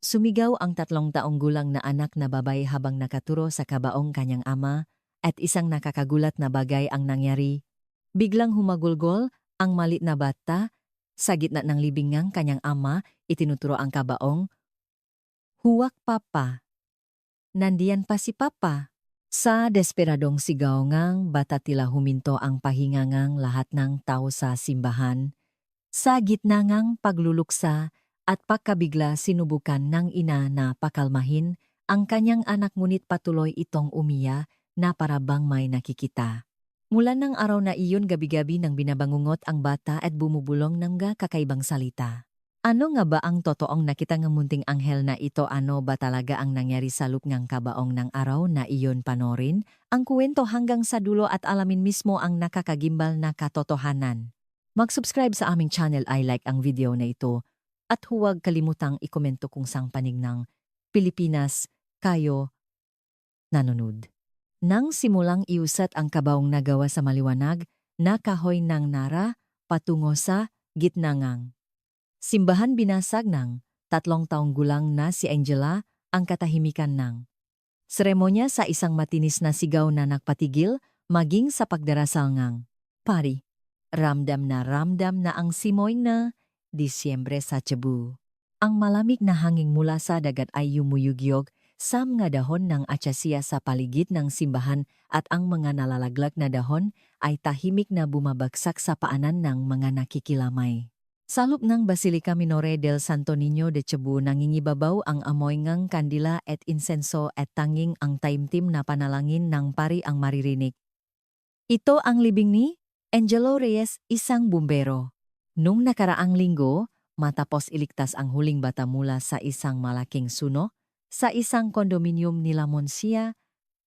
Sumigaw ang 3 taong gulang na anak na babae habang nakaturo sa kabaong kanyang ama at isang nakakagulat na bagay ang nangyari. Biglang humagulgol ang malit na bata sa gitna ng libingang kanyang ama, itinuturo ang kabaong. Huwak papa. Nandiyan pa si papa. Sa desperadong sigaw ngang bata tila huminto ang pahinga ngang lahat ng tao sa simbahan. Sa gitna ngang pagluluksa at pagkabigla sinubukan ng ina na pakalmahin ang kanyang anak ngunit patuloy itong umiya na para bang may nakikita. Mula ng araw na iyon gabi-gabi nang binabangungot ang bata at bumubulong ng kakaibang salita. Ano nga ba ang totoong nakita ng munting anghel na ito? Ano ba talaga ang nangyari sa lupngang kabaong ng araw na iyon? Panorin ang kwento hanggang sa dulo at alamin mismo ang nakakagimbal na katotohanan. Mag-subscribe sa aming channel, like ang video na ito at huwag kalimutang ikomento kung sang panig ng Pilipinas kayo nanonood. Nang simulang iusat ang kabaong nagawa sa maliwanag na kahoy ng Nara patungo sa gitnangang simbahan, binasag ng 3 taong gulang na si Angela ang katahimikan ng seremonya sa isang matinis na sigaw na nagpatigil maging sa pagdarasal ngang pari. Ramdam na ang simoy na Disyembre sa Cebu. Ang malamig na hangin mula sa dagat ay yumuyugyog sa mga dahon ng acacia sa paligid ng simbahan at ang mga nalalaglag na dahon ay tahimik na bumabagsak sa paanan ng mga nakikilamay. Sa loob ng Basilica Minore del Santo Niño de Cebu nangingibabaw ang amoy ng kandila at insenso at tanging ang taimtim na panalangin ng pari ang maririnig. Ito ang libing ni Angelo Reyes, isang bumbero. Nung nakaraang linggo, matapos iligtas ang huling bata mula sa isang malaking suno, sa isang kondominium nila Monsia,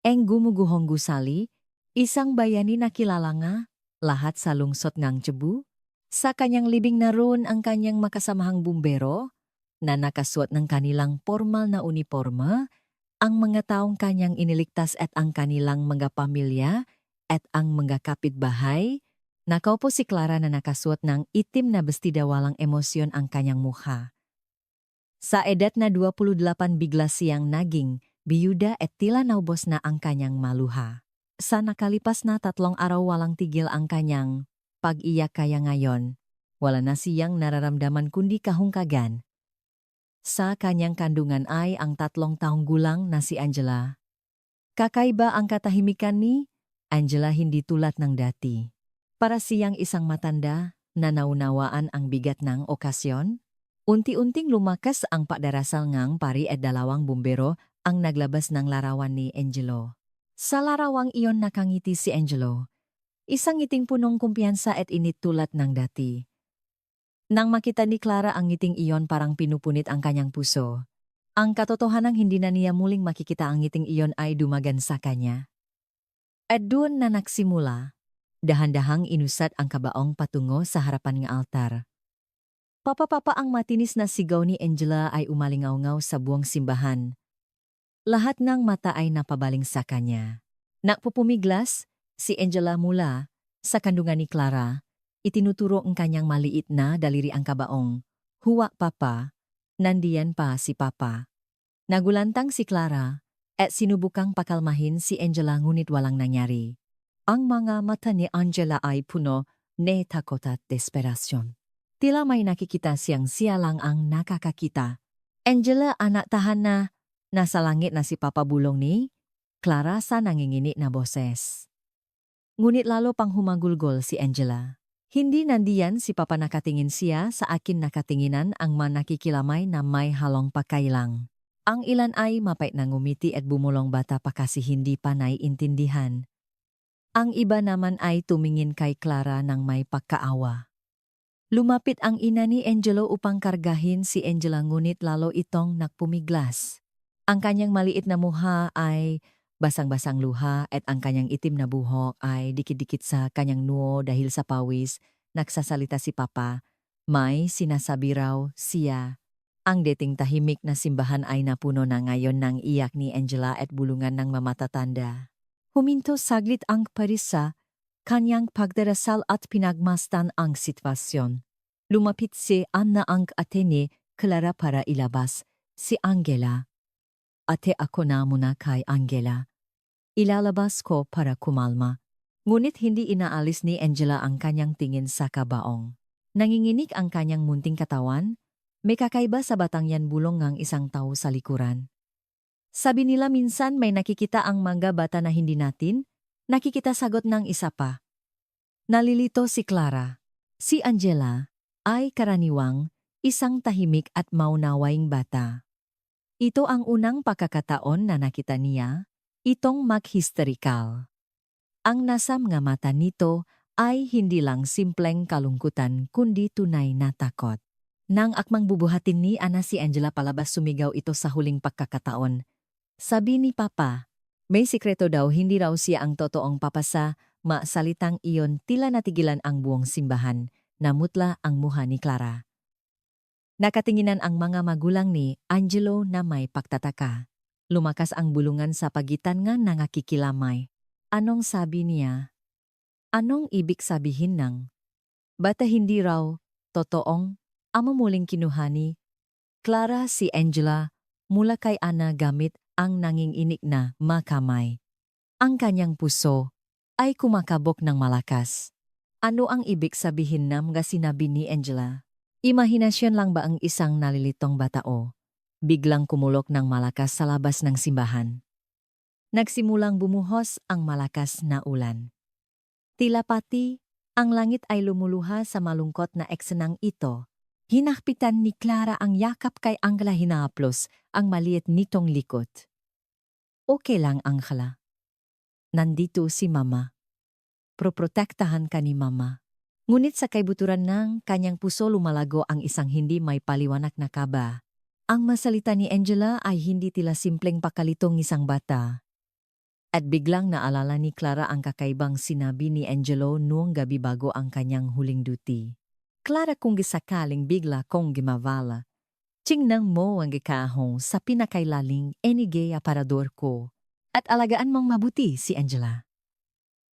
ang gumuguhong gusali, isang bayani na kilala nga, lahat sa lungsod ng Cebu. Sa kanyang libing naroon ang kanyang makasamahang bumbero, na nakasuot ng kanilang formal na uniforma, ang mga taong kanyang iniligtas at ang kanilang mga pamilya at ang mga kapitbahay. Nakaupo si Clara na nakasuot ng itim na bestida, walang emosyon ang kanyang mukha. Sa edad na 28 bigla siyang naging biyuda at tila naubos na ang kanyang maluha. Sa nakalipas na 3 araw walang tigil ang kanyang pag-iyak kaya ngayon, wala na siyang nararamdaman kundi kahungkagan. Sa kanyang kandungan ay ang 3 taong gulang na si Angela. Kakaiba ang katahimikan ni Angela, hindi tulad ng dati. Para siyang isang matanda na naunawaan ang bigat ng okasyon. Unti-unting lumakas ang pagdarasal ngang pari at 2 bumbero ang naglabas ng larawan ni Angelo. Sa larawang iyon nakangiti si Angelo. Isang ngiting punong kumpiyansa at init tulad ng dati. Nang makita ni Clara ang ngiting iyon parang pinupunit ang kanyang puso. Ang katotohanang hindi na niya muling makikita ang ngiting iyon ay dumagan sa kanya. At doon na nagsimula. Dahan-dahang inusat ang kabaong patungo sa harapan ng altar. Papa-papa, ang matinis na sigaw ni Angela ay umalingaw-ngaw sa buong simbahan. Lahat ng mata ay napabaling sa kanya. Nakpupumiglas, si Angela mula sa kandungan ni Clara, itinuturo ang kanyang maliit na daliri ang kabaong. Huwak papa, nandiyan pa si papa. Nagulantang si Clara at sinubukang pakalmahin si Angela ngunit walang nangyari. Ang mga mata ni Angela ay puno ng takot at desperasyon. Tila may nakikita siyang siya lang ang nakakakita. Angela, anak, tahan na. Nasa langit na si Papa, bulong ni Clara sa nangingini na boses. Ngunit lalo pang humagulgol si Angela. Hindi nandiyan si Papa, nakatingin siya sa akin, nakatinginan ang manakikilamay na may halong pagkailang. Ang ilan ay mapait na ngumiti at bumulong, bata pa kasi hindi pa naiintindihan. Ang iba naman ay tumingin kay Clara ng may pagkaawa. Lumapit ang ina ni Angelo upang kargahin si Angela ngunit lalo itong nagpumiglas. Ang kanyang maliit na mukha ay basang-basang luha at ang kanyang itim na buhok ay dikit-dikit sa kanyang noo dahil sa pawis. Nagsasalita si Papa. May sinasabi raw siya. Ang dating tahimik na simbahan ay napuno na ngayon ng iyak ni Angela at bulungan ng mamatatanda. Huminto saglit ang parisa, kanyang pagdarasal at pinagmasdan ang sitwasyon. Lumapit si Anna ang ate ni Clara para ilabas si Angela. Ate ako na muna kay Angela. Ilalabas ko para kumalma. Ngunit hindi inaalis ni Angela ang kanyang tingin sa kabaong. Nanginginig ang kanyang munting katawan. May kakaiba sa batang yan bulong ng isang tao sa likuran. Sabi nila minsan may nakikita ang mga bata na hindi natin, nakikita sagot ng isa pa. Nalilito si Clara. Si Angela ay karaniwang isang tahimik at maunawaing bata. Ito ang unang pagkakataon na nakita niya, itong mag-hysterical. Ang nasa mga mata nito ay hindi lang simpleng kalungkutan kundi tunay na takot. Nang akmang bubuhatin ni Ana si Angela palabas sumigaw ito sa huling pagkakataon. Sabi ni Papa, may sikreto daw hindi raw siya ang totoong papa sa salitang iyon tila natigilan ang buong simbahan, namutla ang muha ni Clara. Nakatinginan ang mga magulang ni Angelo na may pagtataka. Lumakas ang bulungan sa pagitan nga nangakikilamay. Anong sabi niya? Anong ibig sabihin ng bata hindi raw totoong amo muling kinuhani? Clara si Angela mula kay Ana gamit ang nanginginig na makamay. Ang kanyang puso ay kumakabog ng malakas. Ano ang ibig sabihin ng mga sinabi ni Angela? Imahinasyon lang ba ang isang nalilitong batao? Biglang kumulok ng malakas sa labas ng simbahan. Nagsimulang bumuhos ang malakas na ulan. Tila pati, ang langit ay lumuluha sa malungkot na eksenang ito. Hinakpitan ni Clara ang yakap kay Angela hinaplos ang maliit nitong likod. Okay lang, Angela. Nandito si Mama. Proprotektahan ka ni Mama. Ngunit sa kaibuturan ng kanyang puso lumalago ang isang hindi may paliwanag na kaba. Ang masalita ni Angela ay hindi tila simpleng pakalitong isang bata. At biglang naalala ni Clara ang kakaibang sinabi ni Angelo noong gabi bago ang kanyang huling duty. Clara, kung gisakaling bigla kong gimavala, tingnan mo ang gikahong sa pinakailaling enige aparador ko at alagaan mong mabuti si Angela.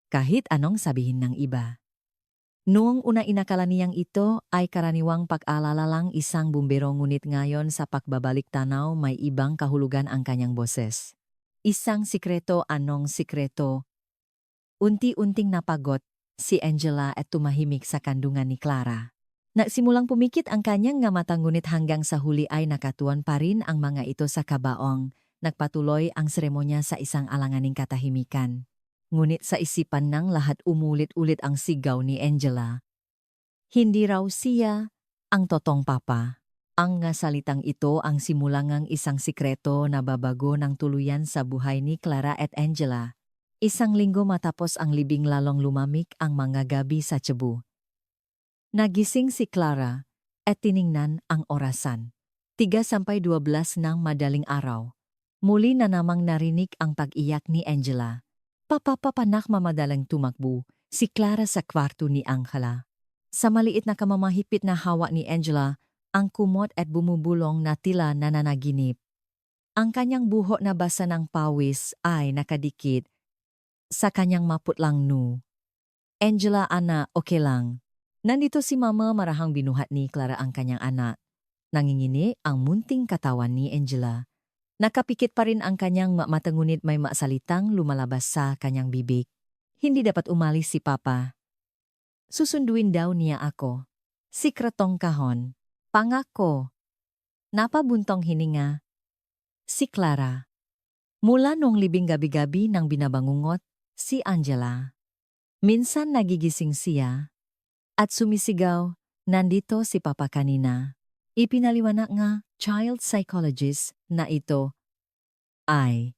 Kahit anong sabihin ng iba. Noong una inakala niyang ito ay karaniwang pag-alala lang isang bumbero ngunit ngayon sa pagbabalik tanaw may ibang kahulugan ang kanyang boses. Isang sikreto, anong sikreto? Unti-unting napagot si Angela at tumahimik sa kandungan ni Clara. Nagsimulang pumikit ang kanyang nga mata ngunit hanggang sa huli ay nakatuon pa rin ang mga ito sa kabaong. Nagpatuloy ang seremonya sa isang alanganing katahimikan. Ngunit sa isipan ng lahat umulit-ulit ang sigaw ni Angela. Hindi raw siya ang totong papa. Ang nga salitang ito ang simulangang isang sikreto na babago ng tuluyan sa buhay ni Clara at Angela. Isang linggo matapos ang libing lalong lumamig ang mga gabi sa Cebu. Nagising si Clara at tiningnan ang orasan. 3-12 ng madaling araw. Muli na namang narinig ang pag-iyak ni Angela. Papapanak mamadalang tumakbo si Clara sa kwarto ni Angela. Sa maliit na kamamahipit na hawa ni Angela, ang kumot at bumubulong na tila nananaginip. Ang kanyang buhok na basa ng pawis ay nakadikit sa kanyang maputlang noo. Angela, Ana, okay lang. Nandito si Mama, marahang binuhat ni Clara ang kanyang anak. Nangingini ang munting katawan ni Angela. Nakapikit pa rin ang kanyang mata ngunit may masalitang lumalabas sa kanyang bibig. Hindi dapat umalis si Papa. Susunduin daw niya ako. Sikretong kahon. Pangako. Napabuntong hininga. Si Clara. Mula nung libing gabi-gabi nang binabangungot, si Angela. Minsan nagigising siya. At sumisigaw, nandito si Papa kanina. Ipinaliwanag nga, child psychologist, na ito ay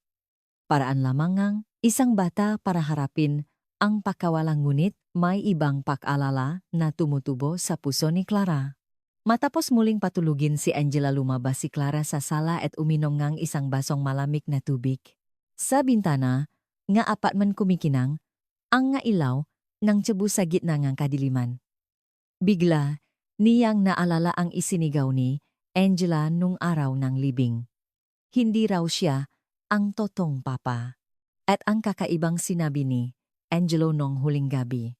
paraan lamang ngang isang bata para harapin ang pagkawalang ngunit may ibang pag-alala na tumutubo sa puso ni Clara. Matapos muling patulugin si Angela, lumabas si Clara sa sala at uminom ngang isang basong malamig na tubig. Sa bintana, nga apartment kumikinang, ang nga ilaw ng Cebu sa gitna ngang kadiliman. Bigla, niyang naalala ang isinigaw ni Angela nung araw ng libing. Hindi raw siya ang totong papa. At ang kakaibang sinabi ni Angelo nung huling gabi,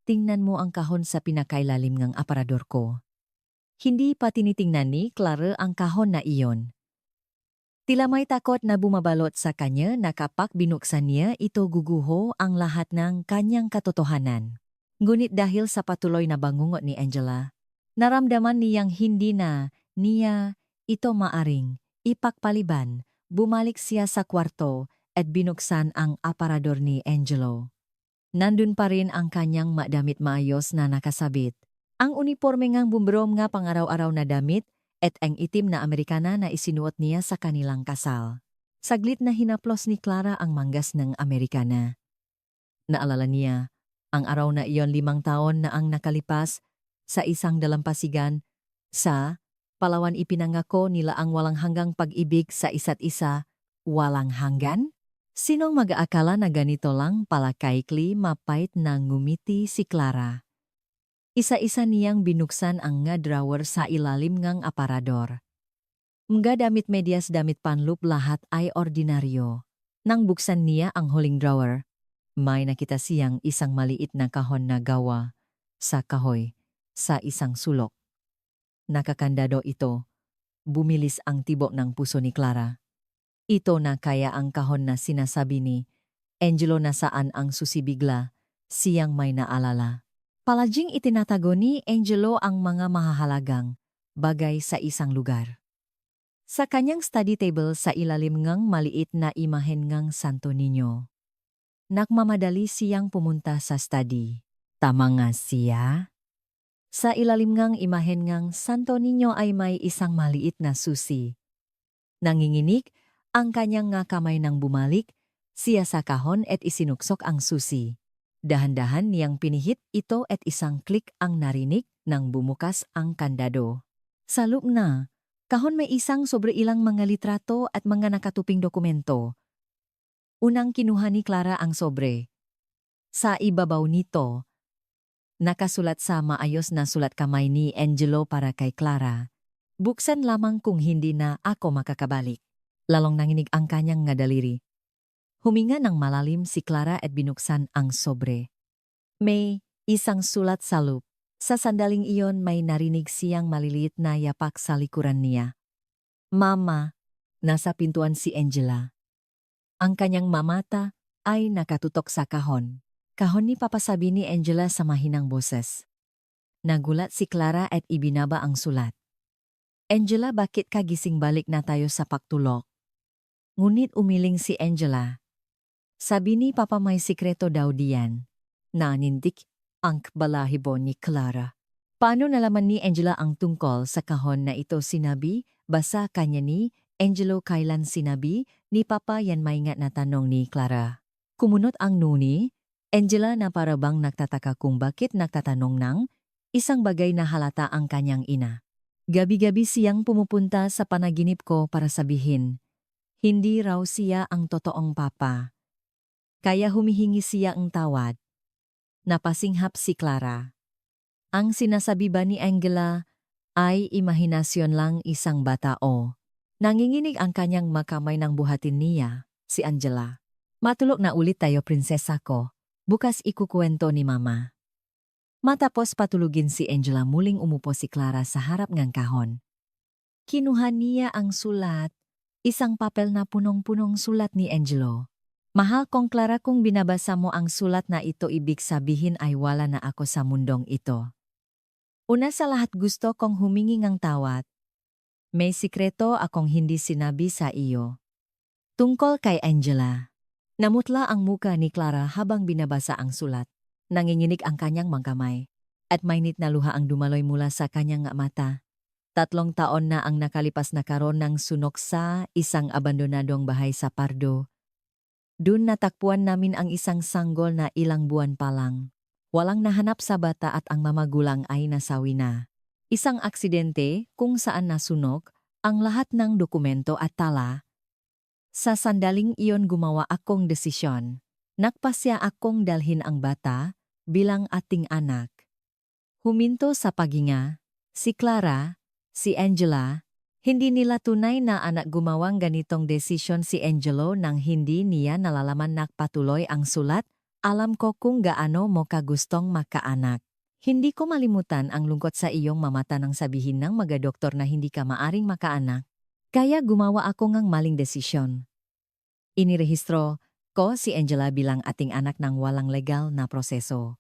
tingnan mo ang kahon sa pinakailalim ng aparador ko. Hindi pa tinitingnan ni Clara ang kahon na iyon. Tila may takot na bumabalot sa kanya na kapag binuksan niya ito guguho ang lahat ng kanyang katotohanan. Ngunit dahil sa patuloy na bangungot ni Angela, naramdaman niyang hindi na niya ito maaring ipagpaliban. Bumalik siya sa kwarto at binuksan ang aparador ni Angelo. Nandun pa rin ang kanyang madamit maayos na nakasabit. Ang uniforme ngang bumbrom nga pangaraw-araw na damit at ang itim na Amerikana na isinuot niya sa kanilang kasal. Saglit na hinaplos ni Clara ang manggas ng Amerikana. Naalala niya, ang araw na iyon 5 taon na ang nakalipas sa isang dalampasigan sa Palawan ipinangako nila ang walang hanggang pag-ibig sa isa't isa, walang hanggan? Sinong mag-aakala na ganito lang pala kaikli mapait na ngumiti si Clara. Isa-isa niyang binuksan ang nga drawer sa ilalim ngang aparador. Mga damit medyas damit panlup lahat ay ordinaryo. Nang buksan niya ang huling drawer, may nakita siyang isang maliit na kahon na gawa sa kahoy sa isang sulok. Nakakandado ito. Bumilis ang tibok ng puso ni Clara. Ito na kaya ang kahon na sinasabi ni Angelo na saan ang susibigla, siyang may naalala. Palaging itinatago ni Angelo ang mga mahahalagang bagay sa isang lugar. Sa kanyang study table sa ilalim ngang maliit na imahen ngang Santo Niño. Nagmamadali siyang pumunta sa study. Tama nga siya? Sa ilalim ngang imahen ngang Santo Niño ay may isang maliit na susi. Nanginginig ang kanyang nga kamay nang bumalik siya sa kahon at isinuksok ang susi. Dahan-dahan niyang pinihit ito at isang klik ang narinig nang bumukas ang kandado. Sa loob na, kahon may isang sobre ilang mga litrato at mga nakatuping dokumento. Unang kinuha ni Clara ang sobre. Sa ibabaw nito, nakasulat sa maayos na sulat kamay ni Angelo para kay Clara. Buksan lamang kung hindi na ako makakabalik. Lalong nanginig ang kanyang nga daliri. Huminga ng malalim si Clara at binuksan ang sobre. May isang sulat sa loob. Sa sandaling iyon may narinig siyang maliliit na yapak sa likuran niya. Mama, nasa pintuan si Angela. Ang kanyang mamata ay nakatutok sa kahon. Kahon ni papasabi ni Angela sa mahinang boses. Nagulat si Clara at ibinaba ang sulat. Angela, bakit ka gising balik na tayo sa pagtulog? Ngunit umiling si Angela. Sabi ni Papa may sikreto daw diyan. Nanindik ang balahibo ni Clara. Paano nalaman ni Angela ang tungkol sa kahon na ito sinabi? Basa kanya ni Angelo kailan sinabi ni Papa yan may nga na tanong ni Clara. Kumunot ang nuni, Angela na parabang nagtataka kung bakit nagtatanong ng isang bagay na halata ang kanyang ina. Gabi-gabi siyang pumupunta sa panaginip ko para sabihin, hindi raw siya ang totoong papa. Kaya humihingi siya ang tawad. Napasinghap si Clara. Ang sinasabi ba ni Angela ay imahinasyon lang isang bata o nanginginig ang kanyang makamay ng buhatin niya, si Angela. Matulog na ulit tayo prinsesa ko. Bukas ikukwento ni Mama. Matapos patulugin si Angela muling umupo si Clara sa harap ng kahon. Kinuha niya ang sulat, isang papel na punong-punong sulat ni Angelo. Mahal kong Clara, kung binabasa mo ang sulat na ito ibig sabihin ay wala na ako sa mundong ito. Una sa lahat gusto kong humingi ng tawad. May sikreto akong hindi sinabi sa iyo. Tungkol kay Angela. Namutla ang muka ni Clara habang binabasa ang sulat. Nanginginig ang kanyang mangkamay. At mainit na luha ang dumaloy mula sa kanyang mata. 3 taon na ang nakalipas na karon ng sunok sa isang abandonadong bahay sa Pardo. Doon natakpuan namin ang isang sanggol na ilang buwan pa lang. Walang nahanap sa bata at ang mamagulang ay nasawi na. Isang aksidente kung saan nasunog ang lahat ng dokumento at tala. Sa sandaling iyon gumawa akong desisyon. Nagpasya akong dalhin ang bata bilang ating anak. Huminto sa paghinga, si Clara, si Angela, hindi nila tunay na anak gumawang ganitong desisyon si Angelo nang hindi niya nalalaman nakpatuloy ang sulat. Alam ko kung gaano mo kagustong makaanak. Hindi ko malimutan ang lungkot sa iyong mamata nang sabihin ng mga doktor na hindi ka maaring makaanak. Kaya gumawa ako ng maling desisyon. Inirehistro ko si Angela bilang ating anak ng walang legal na proseso.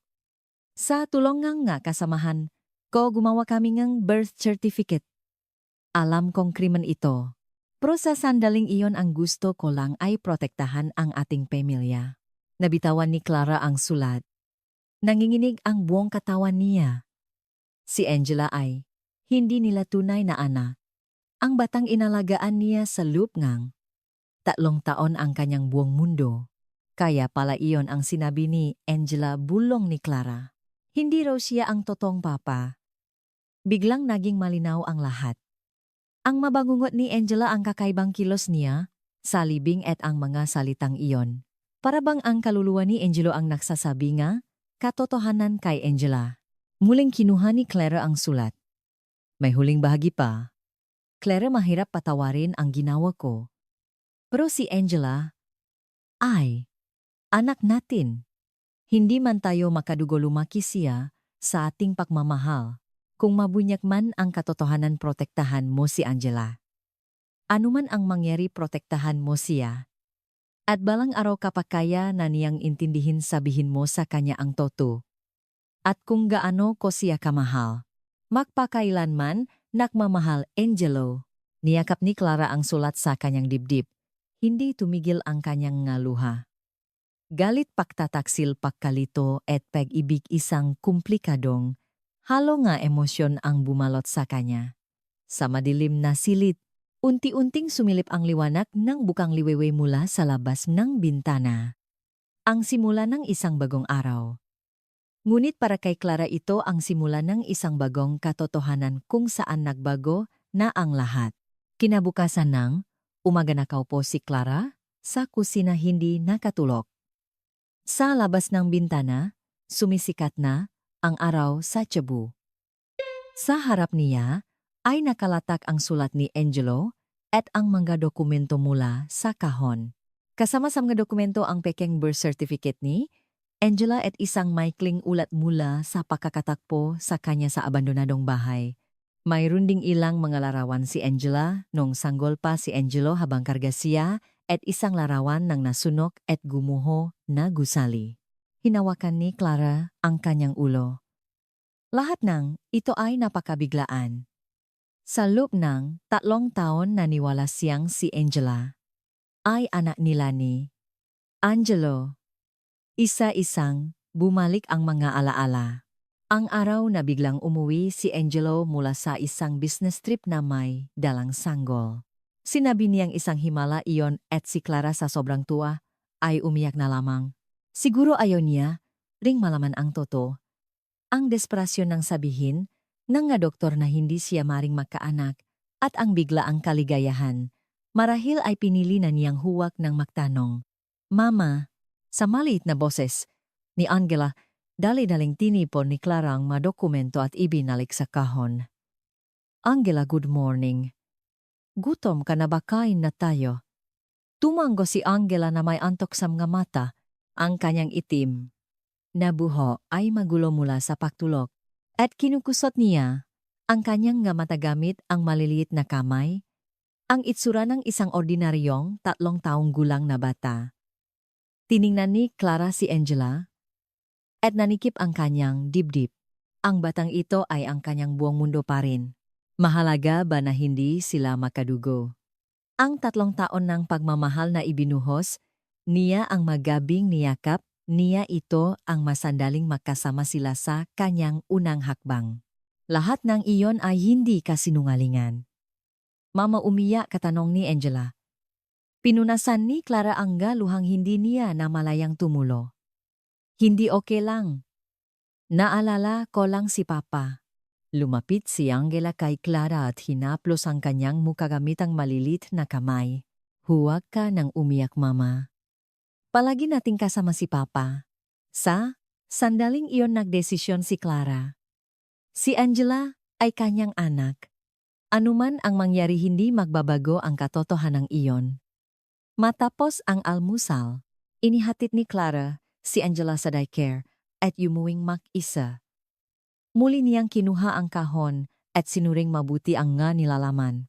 Sa tulong nga kasamahan ko gumawa kami ng birth certificate. Alam kong krimen ito. Pero sa sandaling iyon ang gusto ko lang ay protektahan ang ating pamilya. Nabitawan ni Clara ang sulat. Nanginginig ang buong katawan niya. Si Angela ay hindi nila tunay na anak. Ang batang inalagaan niya sa lupngang. 3 taon ang kanyang buong mundo. Kaya pala iyon ang sinabi ni Angela bulong ni Clara. Hindi raw siya ang totoong papa. Biglang naging malinaw ang lahat. Ang mabangungot ni Angela ang kakaibang kilos niya, sa libing at ang mga salitang iyon. Para bang ang kaluluwa ni Angelo ang nagsasabi nga, katotohanan kay Angela. Muling kinuha ni Clara ang sulat. May huling bahagi pa. Clara, mahirap patawarin ang ginawa ko. Pero si Angela ay anak natin. Hindi man tayo makadugo lumaki siya sa ating pagmamahal. Kung mabunyak man ang katotohanan, protektahan mo si Angela. Anuman ang mangyari, protektahan mo siya. At balang araw kapag kaya na niyang intindihin, sabihin mo sa kanya ang totoo. At kung gaano ko siya kamahal. Magpakailanman, nagmamahal, Angelo. Niyakap ni Clara ang sulat sa kanyang dibdib. Hindi tumigil ang kanyang ngaluha. Galit, pagtataksil, pagkalito at pag-ibig, isang komplikadong, halo nga emosyon ang bumalot sa kanya. Sa madilim na silid, unti-unting sumilip ang liwanag ng bukang liwewe mula sa labas ng bintana. Ang simula ng isang bagong araw. Ngunit para kay Clara ito ang simula ng isang bagong katotohanan kung saan nagbago na ang lahat. Kinabukasan ng umaga, nakaupo si Clara sa kusina, hindi nakatulog. Sa labas ng bintana, sumisikat na ang araw sa Cebu. Sa harap niya ay nakalatak ang sulat ni Angelo at ang mga dokumento mula sa kahon. Kasama sa mga dokumento ang pekeng birth certificate ni Angela at isang maikling ulat mula sa pagkakatakpo sa kanya sa abandonadong bahay. Mayroon ding ilang mga larawan si Angela nung sanggol pa si Angelo habang karga siya at isang larawan ng nasunok at gumuho na gusali. Hinawakan ni Clara ang kanyang ulo. Lahat ng ito ay napakabiglaan. Sa loob ng 3 taon naniwala siyang si Angela ay anak nila ni Angelo. Isa-isang bumalik ang mga alaala. Ang araw na biglang umuwi si Angelo mula sa isang business trip na may dalang sanggol. Sinabi niyang isang himala iyon at si Clara sa sobrang tuwa ay umiyak na lamang. Siguro ayaw niya ring malaman ang totoo. Ang desperasyon ng sabihin ng nga doktor na hindi siya maring magkaanak at ang biglaang kaligayahan. Marahil ay pinili na niyang huwag ng magtanong. Mama, sa maliit na boses ni Angela, dali-daling tinipon ni Clara ang madokumento at ibinalik sa kahon. Angela, good morning. Gutom ka na ba? Kain na tayo. Tumanggo si Angela na may antok sa mga mata. Ang kanyang itim na buho ay magulo mula sa pagtulog at kinukusot niya ang kanyang nga mata gamit ang maliliit na kamay. Ang itsura ng isang ordinaryong 3 taong gulang na bata. Tiningnan ni Clara si Angela at nanikip ang kanyang dibdib. Ang batang ito ay ang kanyang buong mundo pa rin. Mahalaga ba na hindi sila makadugo? Ang 3 taon ng pagmamahal na ibinuhos, niya ang magabing niyakap, niya ito ang masandaling magkasama sila sa kanyang unang hakbang. Lahat ng iyon ay hindi kasinungalingan. Mama, umiyak, katanong ni Angela. Pinunasan ni Clara ang galuhang hindi niya na malayang tumulo. Hindi okay lang. Naalala ko lang si Papa. Lumapit si Angela kay Clara at hinaplos ang kanyang mukha gamit ang malilit na kamay. Huwag ka nang umiyak, Mama. Palagi nating kasama si Papa. Sa sandaling iyon nagdesisyon si Clara. Si Angela ay kanyang anak. Anuman ang mangyari, hindi magbabago ang katotohanan iyon. Matapos ang almusal, inihatid ni Clara si Angela sa daycare at umuwing mag-isa. Muli niyang kinuha ang kahon at sinuring mabuti ang nga nilalaman.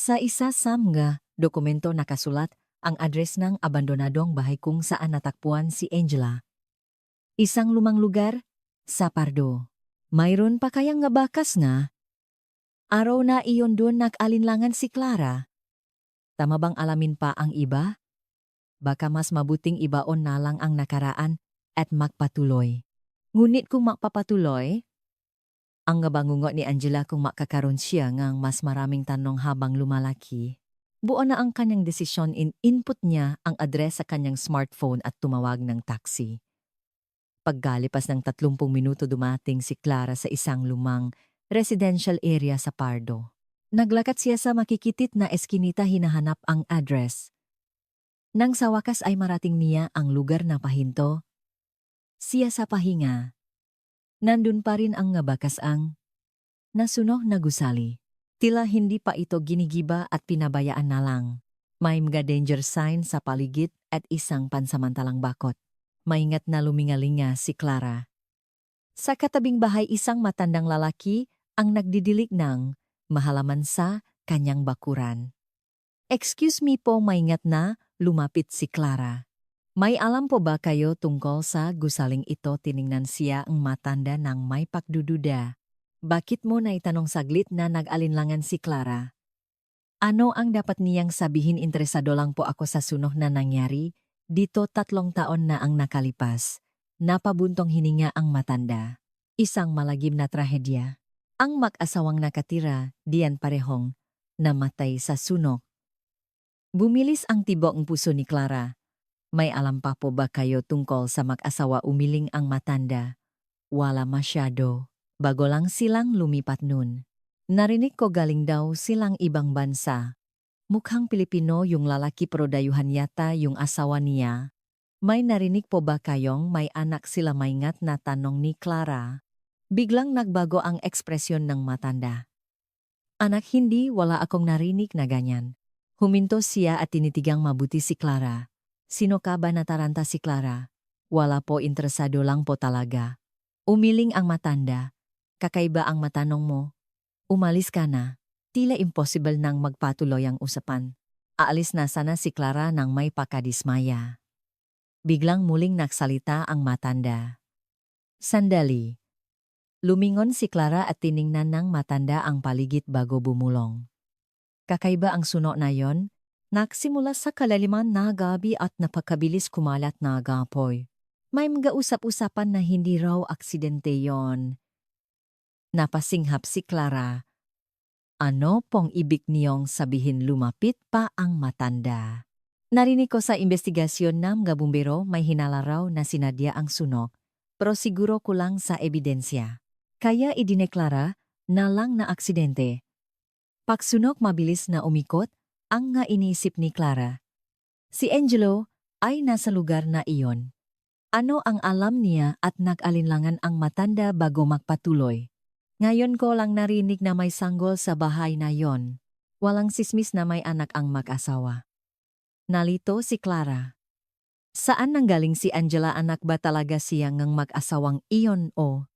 Sa isa sa mga dokumento nakasulat ang address ng abandonadong bahay kung saan natakpuan si Angela. Isang lumang lugar sa Pardo. Mayroon pa kayang nga bakas nga? Araw na iyon doon nag-alinlangan si Clara. Tama bang alamin pa ang iba? Baka mas mabuting ibaon na lang ang nakaraan at magpatuloy. Ngunit kung magpapatuloy, ang ngabangungo ni Angela kung makakaroon siya ngang mas maraming tanong habang lumalaki. Buo na ang kanyang desisyon input niya ang address sa kanyang smartphone at tumawag ng taxi. Paggalipas ng 30 minuto dumating si Clara sa isang lumang residential area sa Pardo. Naglakat siya sa makikitit na eskinita hinahanap ang address. Nang sa wakas ay marating niya ang lugar na pahinto, siya sa pahinga. Nandun pa rin ang nga bakas ang nasunog na gusali. Tila hindi pa ito ginigiba at pinabayaan na lang. May mga danger sign sa paligid at isang pansamantalang bakot. Maingat na lumingalinga si Clara. Sa katabing bahay isang matandang lalaki ang nagdidilik ng mahalaman sa kanyang bakuran. Excuse me po, maingat na, lumapit si Clara. May alam po ba kayo tungkol sa gusaling ito? Tiningnan siya ang matanda ng may pagdududa. Bakit mo na itanong saglit na nag-alinlangan si Clara? Ano ang dapat niyang sabihin? Interesado lang po ako sa sunog na nangyari. Dito 3 taon na ang nakalipas. Napabuntong hininga ang matanda. Isang malagim na trahedya. Ang mag-asawang nakatira, diyan parehong, namatay sa sunog. Bumilis ang tibok ng puso ni Clara. May alam pa po ba kayo tungkol sa mag-asawa? Umiling ang matanda? Wala masyado. Bago lang silang lumipat nun. Narinig ko galing daw silang ibang bansa. Mukhang Pilipino yung lalaki pero dayuhan yata yung asawa niya. May narinig po ba kayong may anak sila? Maingat na tanong ni Clara. Biglang nagbago ang ekspresyon ng matanda. Anak, hindi, wala akong narinig na ganyan. Huminto siya at tinitigang mabuti si Clara. Sino ka ba? Nataranta si Clara. Wala po, interesado lang po talaga. Umiling ang matanda. Kakaiba ang matanong mo. Umalis ka na. Tila impossible nang magpatuloy ang usapan. Aalis na sana si Clara nang may pakadismaya. Biglang muling nagsalita ang matanda. Sandali. Lumingon si Clara at tiningnan ng matanda ang paligid bago bumulong. Kakaiba ang sunog na yon. Nagsimula sa kalaliman na gabi at napakabilis kumalat na agapoy. May mga usap-usapan na hindi raw aksidente yon. Napasinghap si Clara. Ano pong ibig niyong sabihin? Lumapit pa ang matanda. Narinig ko sa investigasyon ng mga bumbero may hinala raw na sinadya ang sunog, pero siguro kulang sa ebidensya. Kaya idineklara na lang na aksidente. Pagsunog mabilis na umikot, ang nga iniisip ni Clara. Si Angelo ay nasa lugar na iyon. Ano ang alam niya at nag-alinlangan ang matanda bago magpatuloy? Ngayon ko lang narinig na may sanggol sa bahay na yon. Walang sismis na may anak ang mag-asawa. Nalito si Clara. Saan nanggaling si Angela? Anak ba talaga siya ngang mag-asawang iyon o?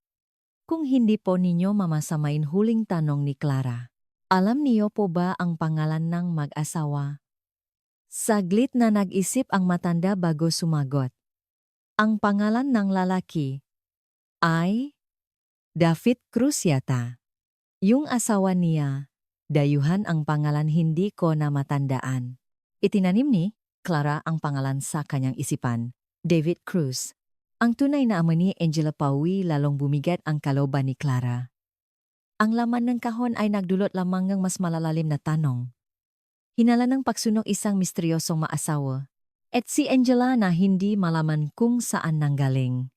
Kung hindi po ninyo mamasamain, huling tanong ni Clara. Alam niyo po ba ang pangalan ng mag-asawa? Saglit na nag-isip ang matanda bago sumagot. Ang pangalan ng lalaki ay David Cruz yata. Yung asawa niya, dayuhan ang pangalan, hindi ko na matandaan. Itinanim ni Clara ang pangalan sa kanyang isipan, David Cruz. Ang tunay na ama ni Angela Pauwi, lalong bumigat ang kalooban ni Clara. Ang laman ng kahon ay nagdulot lamang ng mas malalalim na tanong. Hinala ng pagsunog isang misteryosong maasawa, at si Angela na hindi malaman kung saan nanggaling.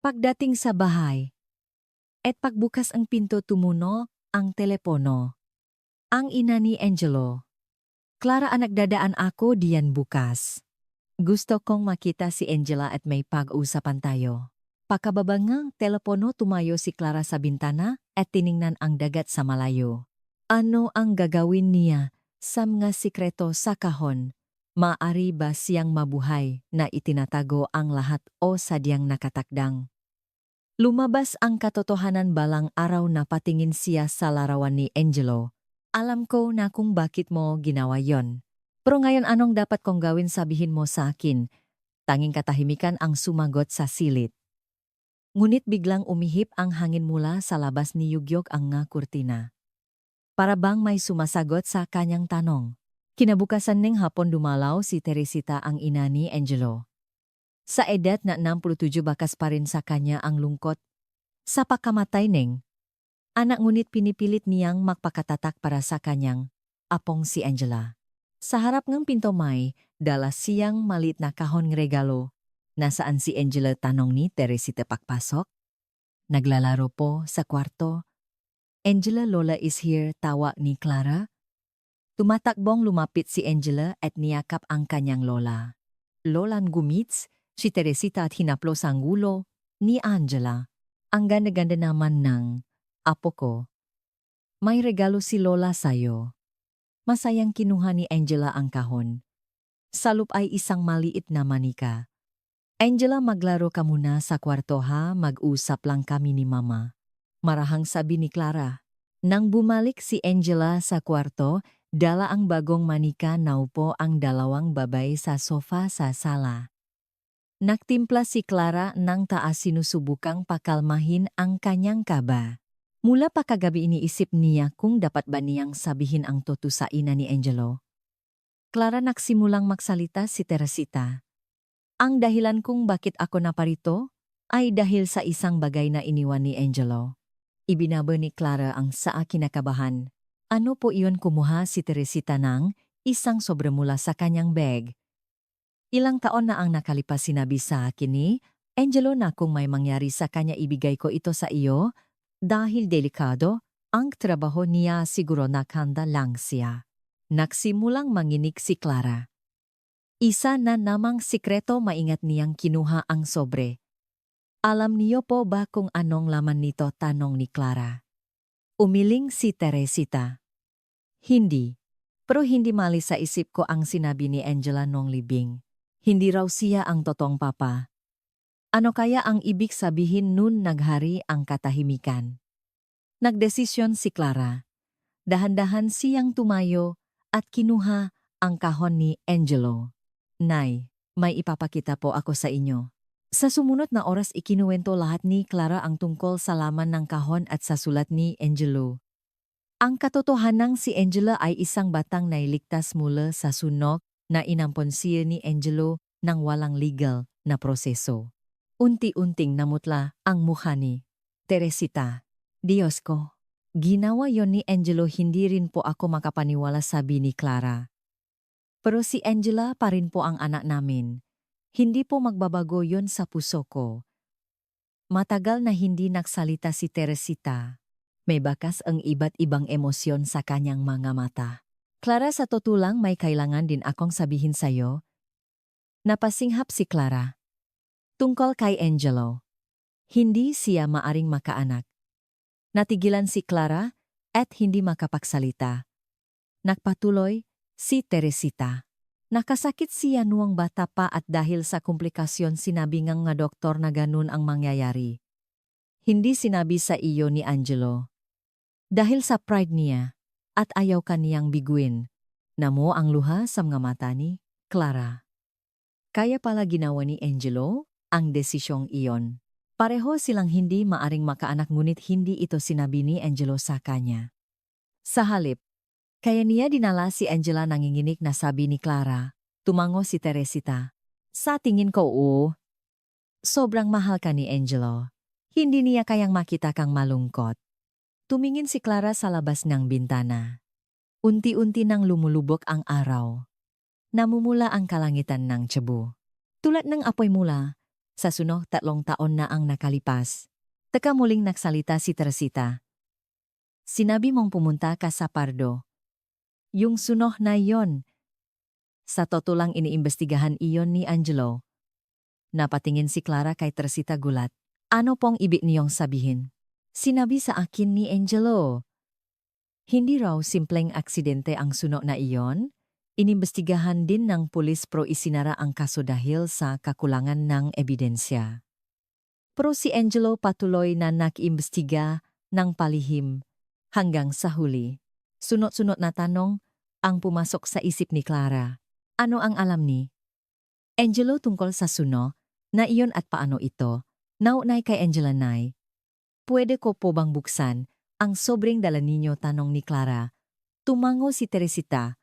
Pagdating sa bahay, at pagbukas ang pinto, tumunog ang telepono. Ang ina ni Angelo. Clara, anak, dadaan ako diyan bukas. Gusto kong makita si Angela at may pag-uusapan tayo. Pakababa ng telepono, tumayo si Clara sa bintana at tiningnan ang dagat sa malayo. Ano ang gagawin niya sa mga sikreto sa kahon? Maaari ba siyang mabuhay na itinatago ang lahat o sadyang nakatakdang? Lumabas ang katotohanan balang araw na patingin siya sa larawan ni Angelo. Alam ko na kung bakit mo ginawa yon. Pero ngayon anong dapat kong gawin sabihin mo sa akin? Tanging katahimikan ang sumagot sa silid. Ngunit biglang umihip ang hangin mula sa labas ni Yugyok ang nga kurtina. Para bang may sumasagot sa kanyang tanong. Kinabukasan ng hapon dumalaw si Teresita ang ina ni Angelo. Sa edad na 67 bakas pa rin sa kanya ang lungkot. Sa pagkamatay ng anak ngunit pinipilit niyang magpakatatak para sa kanyang apong si Angela. Sa harap ng pinto may dala siyang maliit na kahon ng regalo. Nasaan si Angela tanong ni Teresita pagpasok? Naglalaro po sa kwarto. Angela, Lola is here, tawa ni Clara. Tumatakbong lumapit si Angela at niyakap ang kanyang lola. Lolan gumits, si Teresita at hinaplos ang ulo ni Angela. Ang ganda-ganda naman ng apo ko. May regalo si Lola sa'yo. Masayang kinuha ni Angela ang kahon. Sa loob ay isang maliit na manika. Angela, maglaro ka muna sa kwarto ha, mag-usap lang kami ni Mama. Marahang sabi ni Clara. Nang bumalik si Angela sa kwarto, dala ang bagong manika, naupo ang dalawang babay sa sofa sa sala. Nagtimpla si Clara nang taas sinusubukang pakalmahin ang kanyang kaba. Mula pa kagabi iniisip niya kung dapat ba niyang sabihin ang totoo sa ina ni Angelo. Clara, nagsimulang magsalita si Teresita. Ang dahilan kung bakit ako naparito ay dahil sa isang bagay na iniwan ni Angelo. Ibinaba ni Clara ang sa kinakabahan. Ano po iyon? Kumuha si Teresita ng isang sobre mula sa kanyang bag. Ilang taon na ang nakalipas, sinabi sa akin ni Angelo na kung may mangyari sa kanya ibigay ko ito sa iyo. Dahil delikado ang trabaho niya, siguro nakahanda lang siya. Nagsimulang manginig si Clara. Isa na namang sikreto, maingat niyang kinuha ang sobre. Alam niyo po ba kung anong laman nito? Tanong ni Clara. Umiling si Teresita. Hindi. Pero hindi mali sa isip ko ang sinabi ni Angela nung libing. Hindi raw siya ang totoong papa. Ano kaya ang ibig sabihin nun? Naghari ang katahimikan. Nagdesisyon si Clara. Dahan-dahan siyang tumayo at kinuha ang kahon ni Angelo. Nay, may ipapakita po ako sa inyo. Sa sumunod na oras ikinuwento lahat ni Clara ang tungkol sa laman ng kahon at sa sulat ni Angelo. Ang katotohanang si Angela ay isang batang nailigtas mula sa sunok na inampon siya ni Angelo ng walang legal na proseso. Unti-unting namutla ang mukha ni Teresita. Diyos ko, ginawa yon ni Angelo, hindi rin po ako makapaniwala, sabi ni Clara. Pero si Angela pa rin po ang anak namin. Hindi po magbabago yon sa puso ko. Matagal na hindi nagsalita si Teresita. May bakas ang iba't ibang emosyon sa kanyang mga mata. Clara, sa totoo lang may kailangan din akong sabihin sa'yo. Napasinghap si Clara. Tungkol kay Angelo. Hindi siya maaring makaanak. Natigilan si Clara at hindi makapagsalita. Nagpatuloy si Teresita. Nakasakit siya noong bata pa at dahil sa komplikasyon sinabi ng nga doktor na ganun ang mangyayari. Hindi sinabi sa iyo ni Angelo. Dahil sa pride niya at ayaw kaniyang biguin. Namo ang luha sa mga mata ni Clara. Kaya pala ginawa ni Angelo ang desisyong iyon. Pareho silang hindi maaring makaanak, ngunit hindi ito sinabi ni Angelo sa kanya. Sa halip, kaya niya dinala si Angela, nanginginig na sabi ni Clara. Tumango si Teresita. Sa tingin ko, sobrang mahal ka ni Angelo. Hindi niya kayang makita kang malungkot. Tumingin si Clara sa labas ng bintana. Unti-unti nang lumulubog ang araw. Namumula ang kalangitan ng Cebu. Tulad ng apoy mula sa sunog, 3 taon na ang nakalipas. Teka, muling nagsalita si Teresita. Sinabi mong pumunta ka sa Pardo. Yung sunog na yon. Sa totoo lang iniimbestigahan iyon ni Angelo. Napatingin si Clara kay Teresita, gulat. Ano pong ibig niyong sabihin? Sinabi sa akin ni Angelo. Hindi raw simpleng aksidente ang sunog na iyon. Inimbestigahan din ng pulis, pero isinara ang kaso dahil sa kakulangan ng ebidensya. Pero si Angelo patuloy na nag-imbestiga ng palihim hanggang sa huli. Sunod-sunod na tanong ang pumasok sa isip ni Clara. Ano ang alam ni Angelo tungkol sa suno? Na iyon at paano ito? Naunay kay Angela Nay. Pwede ko po bang buksan ang sobrang dala ninyo tanong ni Clara? Tumango si Teresita.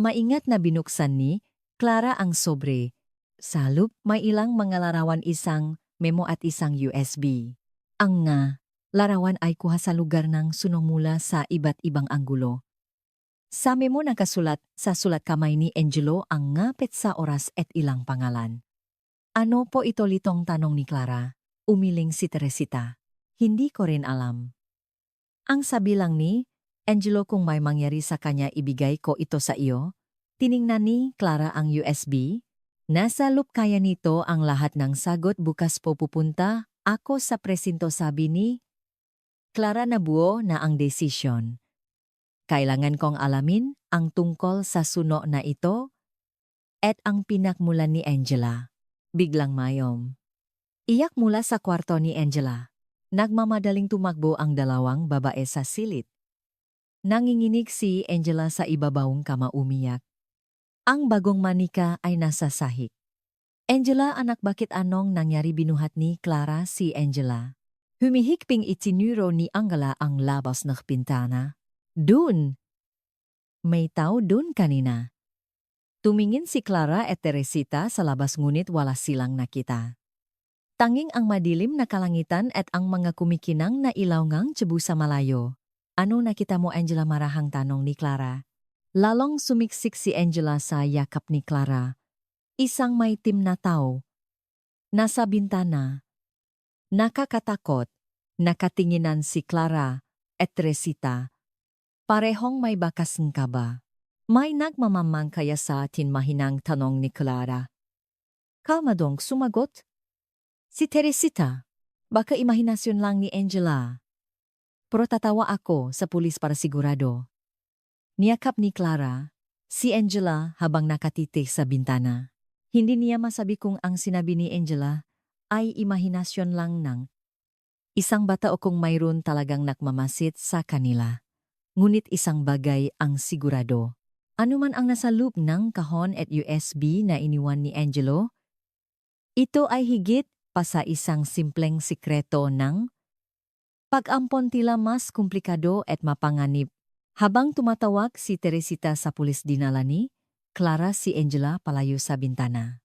Maingat na binuksan ni Clara ang sobre. Sa loob may ilang mga larawan, isang memo at isang USB. Ang larawan ay kuha sa lugar ng suno mula sa iba't ibang anggulo. Sa memo nakasulat sa sulat kamay ni Angelo ang ngapit sa oras at ilang pangalan. Ano po ito, litong tanong ni Clara? Umiling si Teresita. Hindi ko rin alam. Ang sabi lang ni Angelo, kung may mangyari sa kanya ibigay ko ito sa iyo. Tiningnan ni Clara ang USB. Nasa loop kaya nito ang lahat ng sagot, bukas po pupunta ako sa presinto, sabi ni Clara. Nabuo na ang desisyon. Kailangan kong alamin ang tungkol sa suno na ito at ang pinakmulan ni Angela. Biglang mayom. Iyak mula sa kwarto ni Angela. Nagmamadaling tumakbo ang dalawang babae sa silid. Nanginginig si Angela sa ibabawong kama, umiyak. Ang bagong manika ay nasa sahig. Angela, anak, bakit anong nangyari? Binuhat ni Clara si Angela. Humihikping itinuro ni Angela ang labas ng pintana. Dun! May tao dun kanina. Tumingin si Clara at Teresita sa labas, ngunit wala silang nakita. Tanging ang madilim na kalangitan at ang mga kumikinang na ilaw ngang tsebu sa malayo. Ano nakita mo, Angela? Marahang tanong ni Clara. Lalong sumiksik si Angela sa yakap ni Clara. Isang maitim na tao. Nasa bintana. Nakakatakot. Nakatinginan si Clara at Teresita. Parehong may bakas ng kaba. May nagmamamang kaya sa atin, mahinang tanong ni Clara. Kalma dong, sumagot si Teresita. Baka imahinasyon lang ni Angela. Pero tatawa ako sa pulis para sigurado. Niyakap ni Clara si Angela habang nakatitig sa bintana. Hindi niya masabi kung ang sinabi ni Angela ay imahinasyon lang ng isang bata o kung mayroon talagang nakmamasid sa kanila. Ngunit isang bagay ang sigurado. Anuman ang nasa loob ng kahon at USB na iniwan ni Angelo, ito ay higit pa sa isang simpleng sikreto ng pag-ampon, tila mas komplikado at mapanganib. Habang tumatawag si Teresita sa pulis, dinala ni Clara si Angela palayo sa bintana.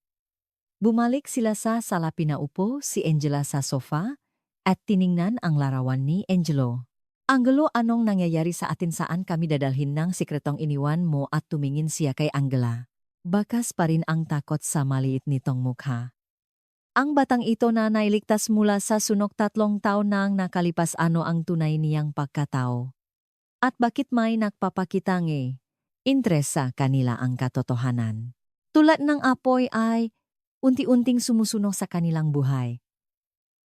Bumalik sila sa sala, pinaupo si Angela sa sofa at tiningnan ang larawan ni Angelo. Angelo, anong nangyayari sa atin? Saan kami dadalhin ng sikretong iniwan mo? At tumingin siya kay Angela. Bakas pa rin ang takot sa maliit nitong mukha. Ang batang ito na nailigtas mula sa sunog 3 taon nang nakalipas. Ano ang tunay niyang pagkatao? At bakit may nagpapakitang interes sa kanila ang katotohanan? Tulad ng apoy ay unti-unting sumusunog sa kanilang buhay.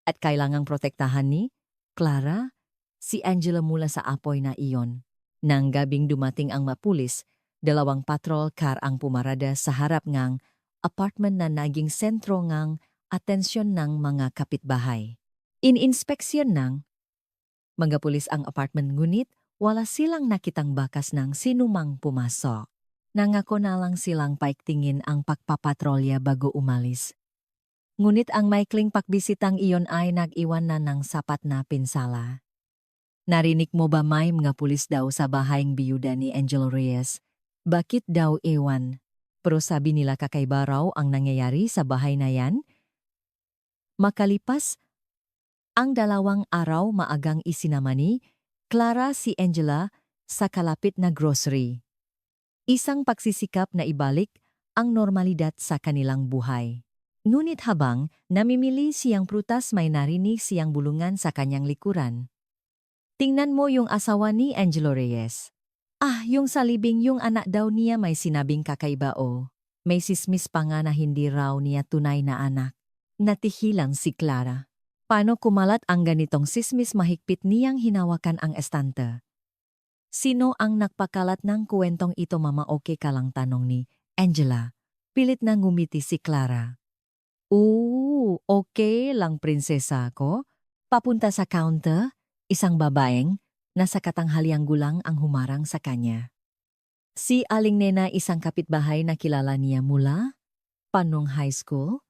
At kailangang protektahan ni Clara si Angela mula sa apoy na iyon. Nang gabing dumating ang mapulis, 2 patrol car ang pumarada sa harap ngang apartment na naging sentro ngang atensyon ng mga kapitbahay. Ininspeksyon ng mga pulis ang apartment, ngunit wala silang nakitang bakas ng sinumang pumasok. Nangako na lang silang paiktingin ang pagpapatrolya bago umalis. Ngunit ang maikling pakbisitang iyon ay nag-iwan na ng sapat na pinsala. Narinig mo ba, may mga pulis daw sa bahayang biyuda ni Angelo Reyes? Bakit daw ewan? Pero sabi nila kakaiba raw ang nangyayari sa bahay na yan. Makalipas ang 2 araw, maagang isinama ni Clara si Angela sa kalapit na grocery. Isang pagsisikap na ibalik ang normalidad sa kanilang buhay. Ngunit habang namimili siyang prutas, may narinig siyang bulungan sa kanyang likuran. Tingnan mo yung asawa ni Angelo Reyes. Yung sa libing, yung anak daw niya, may sinabing kakaiba o. May sismis pa nga na hindi raw niya tunay na anak. Natihilang si Clara. Paano kumalat ang ganitong sismis? Mahigpit niyang hinawakan ang estante. Sino ang nagpakalat ng kwentong ito, mama? Okay ka lang? Tanong ni Angela. Pilit na ngumiti si Clara. Okay lang, prinsesa ko. Papunta sa counter, isang babaeng Nasa katanghaliang gulang ang humarang sa kanya. Si Aling Nena isang kapitbahay na kilala niya mula panong high school.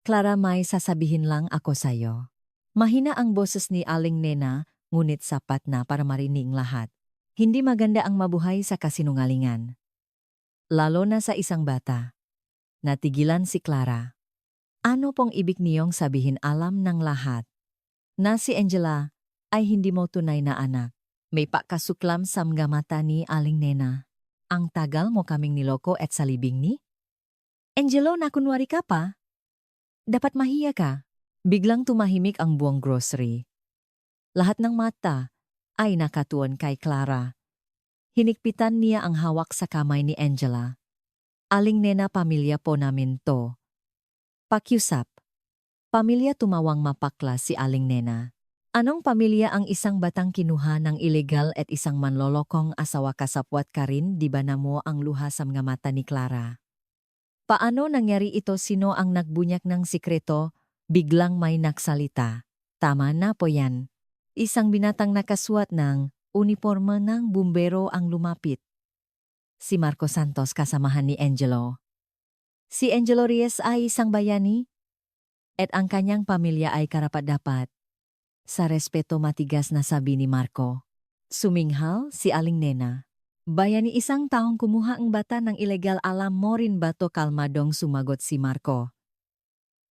Clara, may sasabihin lang ako sa'yo. Mahina ang boses ni Aling Nena, ngunit sapat na para marinig lahat. Hindi maganda ang mabuhay sa kasinungalingan. Lalo na sa isang bata. Natigilan si Clara. Ano pong ibig niyong sabihin? Alam ng lahat na si Angela ay hindi mo tunay na anak. May pakasuklam sa mga mata ni Aling Nena. Ang tagal mo kaming niloko at salibing ni? Angelo, nakunwari ka pa? Dapat mahiya ka. Biglang tumahimik ang buong grocery. Lahat ng mata ay nakatuon kay Clara. Hinikpitan niya ang hawak sa kamay ni Angela. Aling Nena, pamilya po namin to. Pakiusap. Pamilya, tumawang mapakla si Aling Nena. Anong pamilya ang isang batang kinuha ng ilegal at isang manlolokong asawa? Kasapwat ka rin, di ba na mo ang luha sa mga mata ni Clara? Paano nangyari ito? Sino ang nagbunyak ng sikreto? Biglang may naksalita. Tama na po yan. Isang binatang nakasuot ng uniforme ng bumbero ang lumapit. Si Marco Santos, kasamahan ni Angelo. Si Angelo Reyes ay isang bayani at ang kanyang pamilya ay karapat-dapat. Sa respeto, matigas na sabi ni Marco. Suminghal si Aling Nena. Bayani, isang taong kumuha ang bata ng ilegal. Alam mo rin ba to? Kalmadong sumagot si Marco.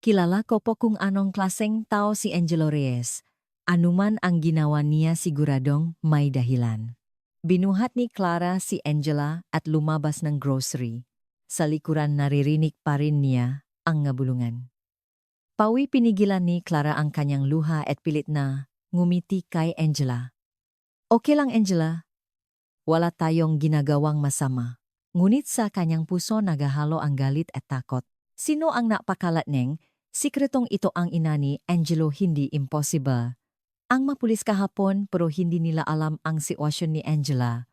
Kilala ko po kung anong klaseng tao si Angelo Reyes. Anuman ang ginawa niya, siguradong may dahilan. Binuhat ni Clara si Angela at lumabas ng grocery. Sa likuran, naririnig pa rin niya ang ngabulungan. Pawi, pinigilan ni Clara ang kanyang luha at pilit na ngumiti kay Angela. Okay lang, Angela. Wala tayong ginagawang masama. Ngunit sa kanyang puso nagahalo ang galit at takot. Sino ang napakalat neng? Sikretong ito ang ina ni Angelo. Hindi impossible. Ang mapulis kahapon, pero hindi nila alam ang sitwasyon ni Angela.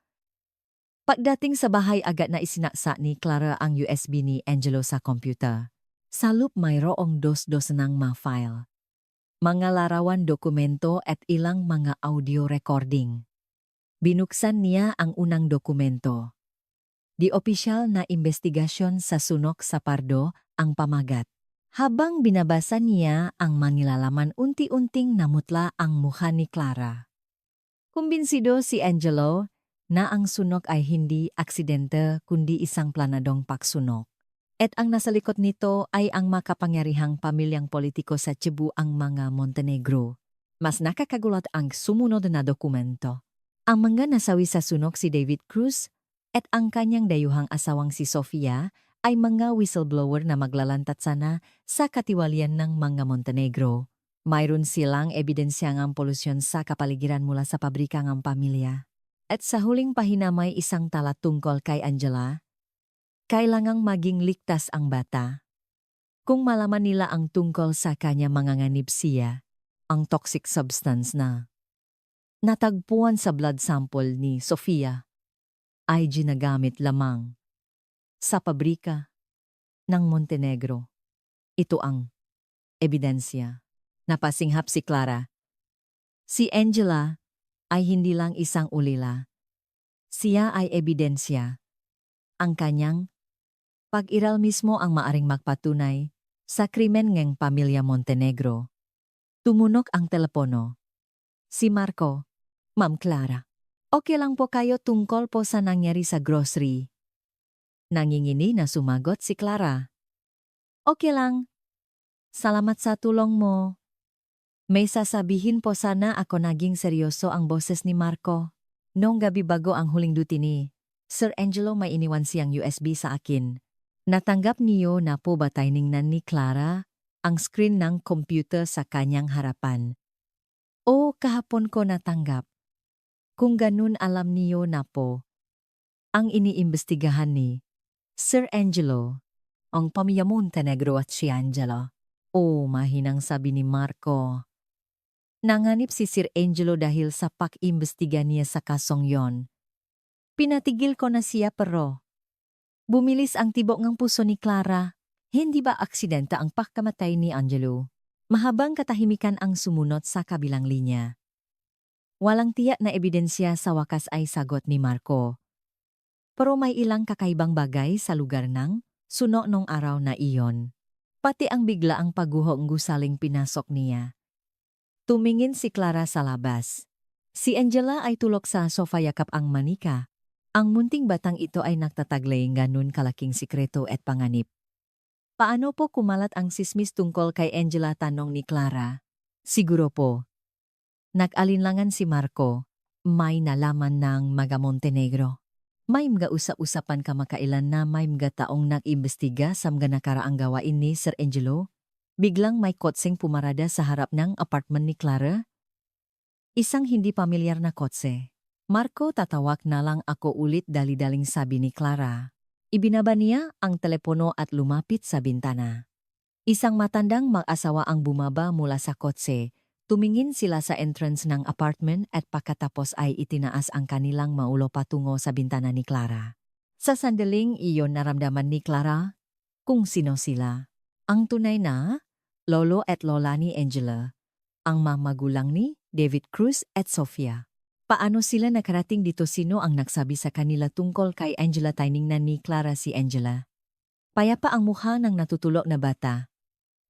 Pagdating sa bahay, agad na isinaksa ni Clara ang USB ni Angelo sa computer. Sa loop mayroong dos-dos ng mga file. Mga larawan, dokumento at ilang mga audio recording. Binuksan niya ang unang dokumento. Di opisyal na investigasyon sa sunok sa Pardo ang pamagat. Habang binabasa niya ang manilalaman, unti-unting namutla ang mukha ni Clara. Kumbinsido si Angelo na ang sunok ay hindi aksidente kundi isang planadong pagsunok. At ang nasa likod nito ay ang makapangyarihang pamilyang politiko sa Cebu, ang mga Montenegro. Mas nakakagulat ang sumunod na dokumento. Ang mga nasawi sa sunok, si David Cruz at ang kanyang dayuhang asawang si Sofia, ay mga whistleblower na maglalantat sana sa katiwalian ng mga Montenegro. Mayroon silang ebidensya ng polusyon sa kapaligiran mula sa pabrika ng pamilya. At sa huling pahina may isang tala tungkol kay Angela. Kailangang maging ligtas ang bata. Kung malaman nila ang tungkol sa kanya, manganganib siya, ang toxic substance na natagpuan sa blood sample ni Sofia ay ginagamit lamang sa pabrika ng Montenegro. Ito ang ebidensya. Napasinghap si Clara. Si Angela ay hindi lang isang ulila. Siya ay ebidensya. Ang kanyang pag-iral mismo ang maaring magpatunay sa krimen ng pamilya Montenegro. Tumunog ang telepono. Si Marco. Ma'am Clara. Okay lang po kayo tungkol po sa nangyari sa grocery? Nangingini na sumagot si Clara. Okay lang. Salamat sa tulong mo. May sasabihin po sana ako. Naging seryoso ang boses ni Marco. Noong gabi bago ang huling duty ni Sir Angelo, may iniwan siyang USB sa akin. Natanggap niyo na po ba? Tiningnan ni Clara ang screen ng computer sa kanyang harapan. Oo, kahapon ko natanggap. Kung ganun, alam niyo na po ang iniimbestigahan ni Sir Angelo, ang pamilya Montenegro at si Angela. Oo, mahinang sabi ni Marco. Nanganib si Sir Angelo dahil sa pag-imbestiga niya sa kasong yon. Pinatigil ko na siya, pero bumilis ang tibok ng puso ni Clara. Hindi ba aksidente ang pagkamatay ni Angelo? Mahabang katahimikan ang sumunod sa kabilang linya. Walang tiyak na ebidensya sa wakas ay sagot ni Marco. Pero may ilang kakaibang bagay sa lugar ng suno nung araw na iyon. Pati ang biglaang pagguhong gusaling pinasok niya. Tumingin si Clara sa labas. Si Angela ay tulok sa sofa yakap ang manika. Ang munting batang ito ay nagtataglay ganun kalaking sikreto at panganib. Paano po kumalat ang sismis tungkol kay Angela, tanong ni Clara? Siguro po. Nag-alinlangan si Marco. May nalaman ng mga Montenegro. May mga usap-usapan kamakailan na may mga taong nag-imbestiga sa mga nakaraang gawain ni Sir Angelo. Biglang may kotseng pumarada sa harap ng apartment ni Clara. Isang hindi pamilyar na kotse. Marco, tatawag na lang ako ulit, dali-daling sabi ni Clara. Ibinaba niya ang telepono at lumapit sa bintana. Isang matandang mag-asawa ang bumaba mula sa kotse. Tumingin sila sa entrance ng apartment at pagkatapos ay itinaas ang kanilang maulo patungo sa bintana ni Clara. Sa sandaling iyon naramdaman ni Clara kung sino sila. Ang tunay na lolo at lola ni Angela. Ang mamagulang ni David Cruz at Sofia. Paano sila nakarating dito? Sino ang nagsabi sa kanila tungkol kay Angela? Tiningnan ni Clara si Angela. Payapa ang mukha ng natutulog na bata.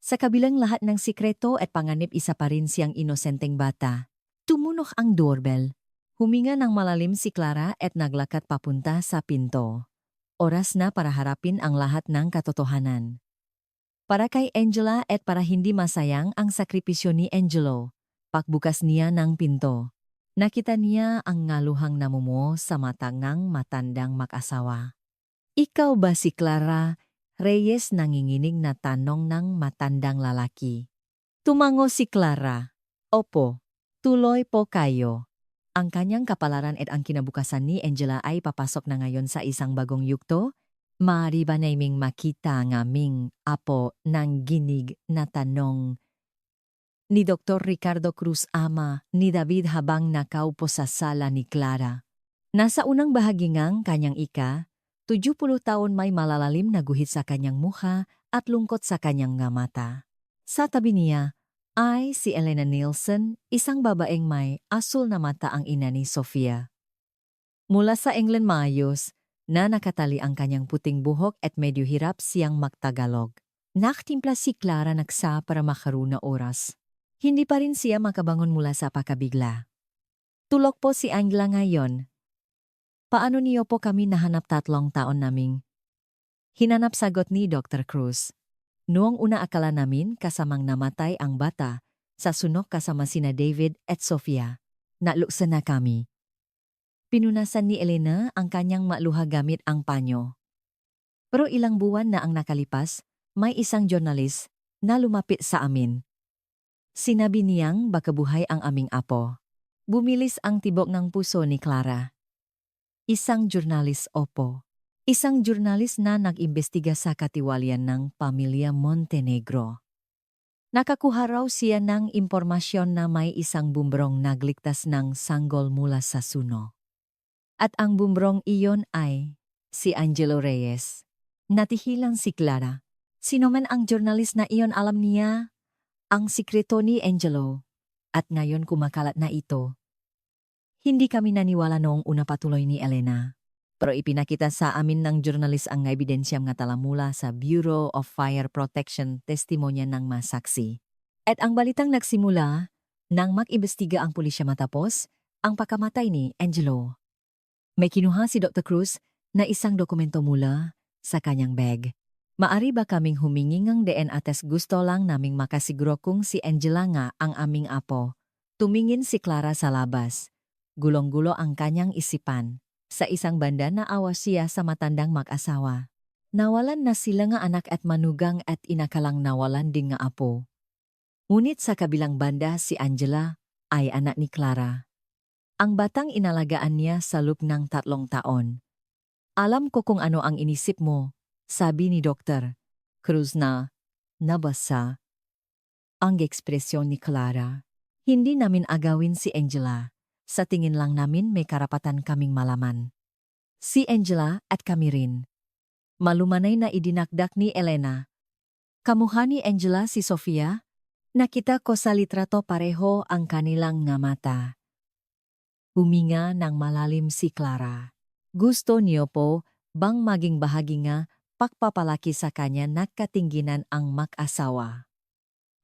Sa kabilang lahat ng sikreto at panganib, isa pa rin siyang inosenteng bata. Tumunok ang doorbell. Huminga ng malalim si Clara at naglakad papunta sa pinto. Oras na para harapin ang lahat ng katotohanan. Para kay Angela at para hindi masayang ang sakripisyo ni Angelo. Pagbukas niya ng pinto, nakita niya ang ngaluhang namumuo sa mata ng matandang mag-asawa. Ikaw ba si Clara Reyes? Nanginginig na tanong ng matandang lalaki. Tumango si Clara. Opo, tuloy po kayo. Ang kanyang kapalaran at ang kinabukasan ni Angela ay papasok na ngayon sa isang bagong yugto. Maaari ba naming makita ang aming apo? Nang ginig na tanong ni Dr. Ricardo Cruz, ama ni David, habang nakaupo sa sala ni Clara. Nasa unang bahagi ng kanyang 70 taon, may malalalim na guhit sa kanyang mukha at lungkot sa kanyang nga mata. Sa tabi niya ay si Elena Nielsen, isang babaeng may asul na mata, ang ina ni Sofia. Mula sa England maayos na nakatali ang kanyang puting buhok at medyo hirap siyang magtagalog. Naktimpla si Clara nagsa para makaruna oras. Hindi pa rin siya makabangon mula sa pakabigla. Tulog po si Angela ngayon. Paano niyo po kami nahanap 3 taon naming hinanap? Sagot ni Dr. Cruz. Noong una akala namin kasamang namatay ang bata sa sunok kasama sina David at Sofia. Naluksa na kami. Pinunasan ni Elena ang kanyang maluha gamit ang panyo. Pero ilang buwan na ang nakalipas, may isang journalist na lumapit sa amin. Sinabi niyang baka buhay ang aming apo. Bumilis ang tibok ng puso ni Clara. Isang journalist? Opo. Isang journalist na nag-imbestiga sa katiwalian ng pamilya Montenegro. Nakakuha raw siya ng impormasyon na may isang bumbrong nagligtas ng sanggol mula sa suno. At ang bumbrong iyon ay si Angelo Reyes. Natihilang si Clara. Sino man ang journalist na iyon, alam niya ang sikreto ni Angelo. At ngayon kumakalat na ito. Hindi kami naniwala noong una, patuloy ni Elena. Pero ipinakita sa amin ng journalist ang ebidensyang nga tala mula sa Bureau of Fire Protection, testimonya ng masaksi. At ang balitang nagsimula nang mag-imbestiga ang pulisya matapos ang pagkamatay ni Angelo. May kinuha si Dr. Cruz na isang dokumento mula sa kanyang bag. Maari ba kaming humingi ng DNA test? Gusto lang naming makasiguro kung si Angela nga ang aming apo. Tumingin si Clara sa labas. Gulong-gulo ang kanyang isipan. Sa isang banda, naawa siya sa matandang mag-asawa. Nawalan na sila nga anak at manugang at inakalang nawalan din nga apo. Ngunit sa kabilang banda, si Angela ay anak ni Clara. Ang batang inalagaan niya sa loob ng 3 taon. Alam ko kung ano ang inisip mo, sabi ni Dr. Cruz na nabasa ang ekspresyon ni Clara. Hindi namin agawin si Angela. Sa tingin lang namin may karapatan kaming malaman. Si Angela at kami rin. Malumanay na idinakdak ni Elena. Kamukha ni Angela si Sofia? Nakita ko sa litrato pareho ang kanilang nga mata. Huminga ng malalim si Clara. Gusto niyo po bang maging bahagi nga pagpapalaki sa kanya na katingginan ang mag-asawa?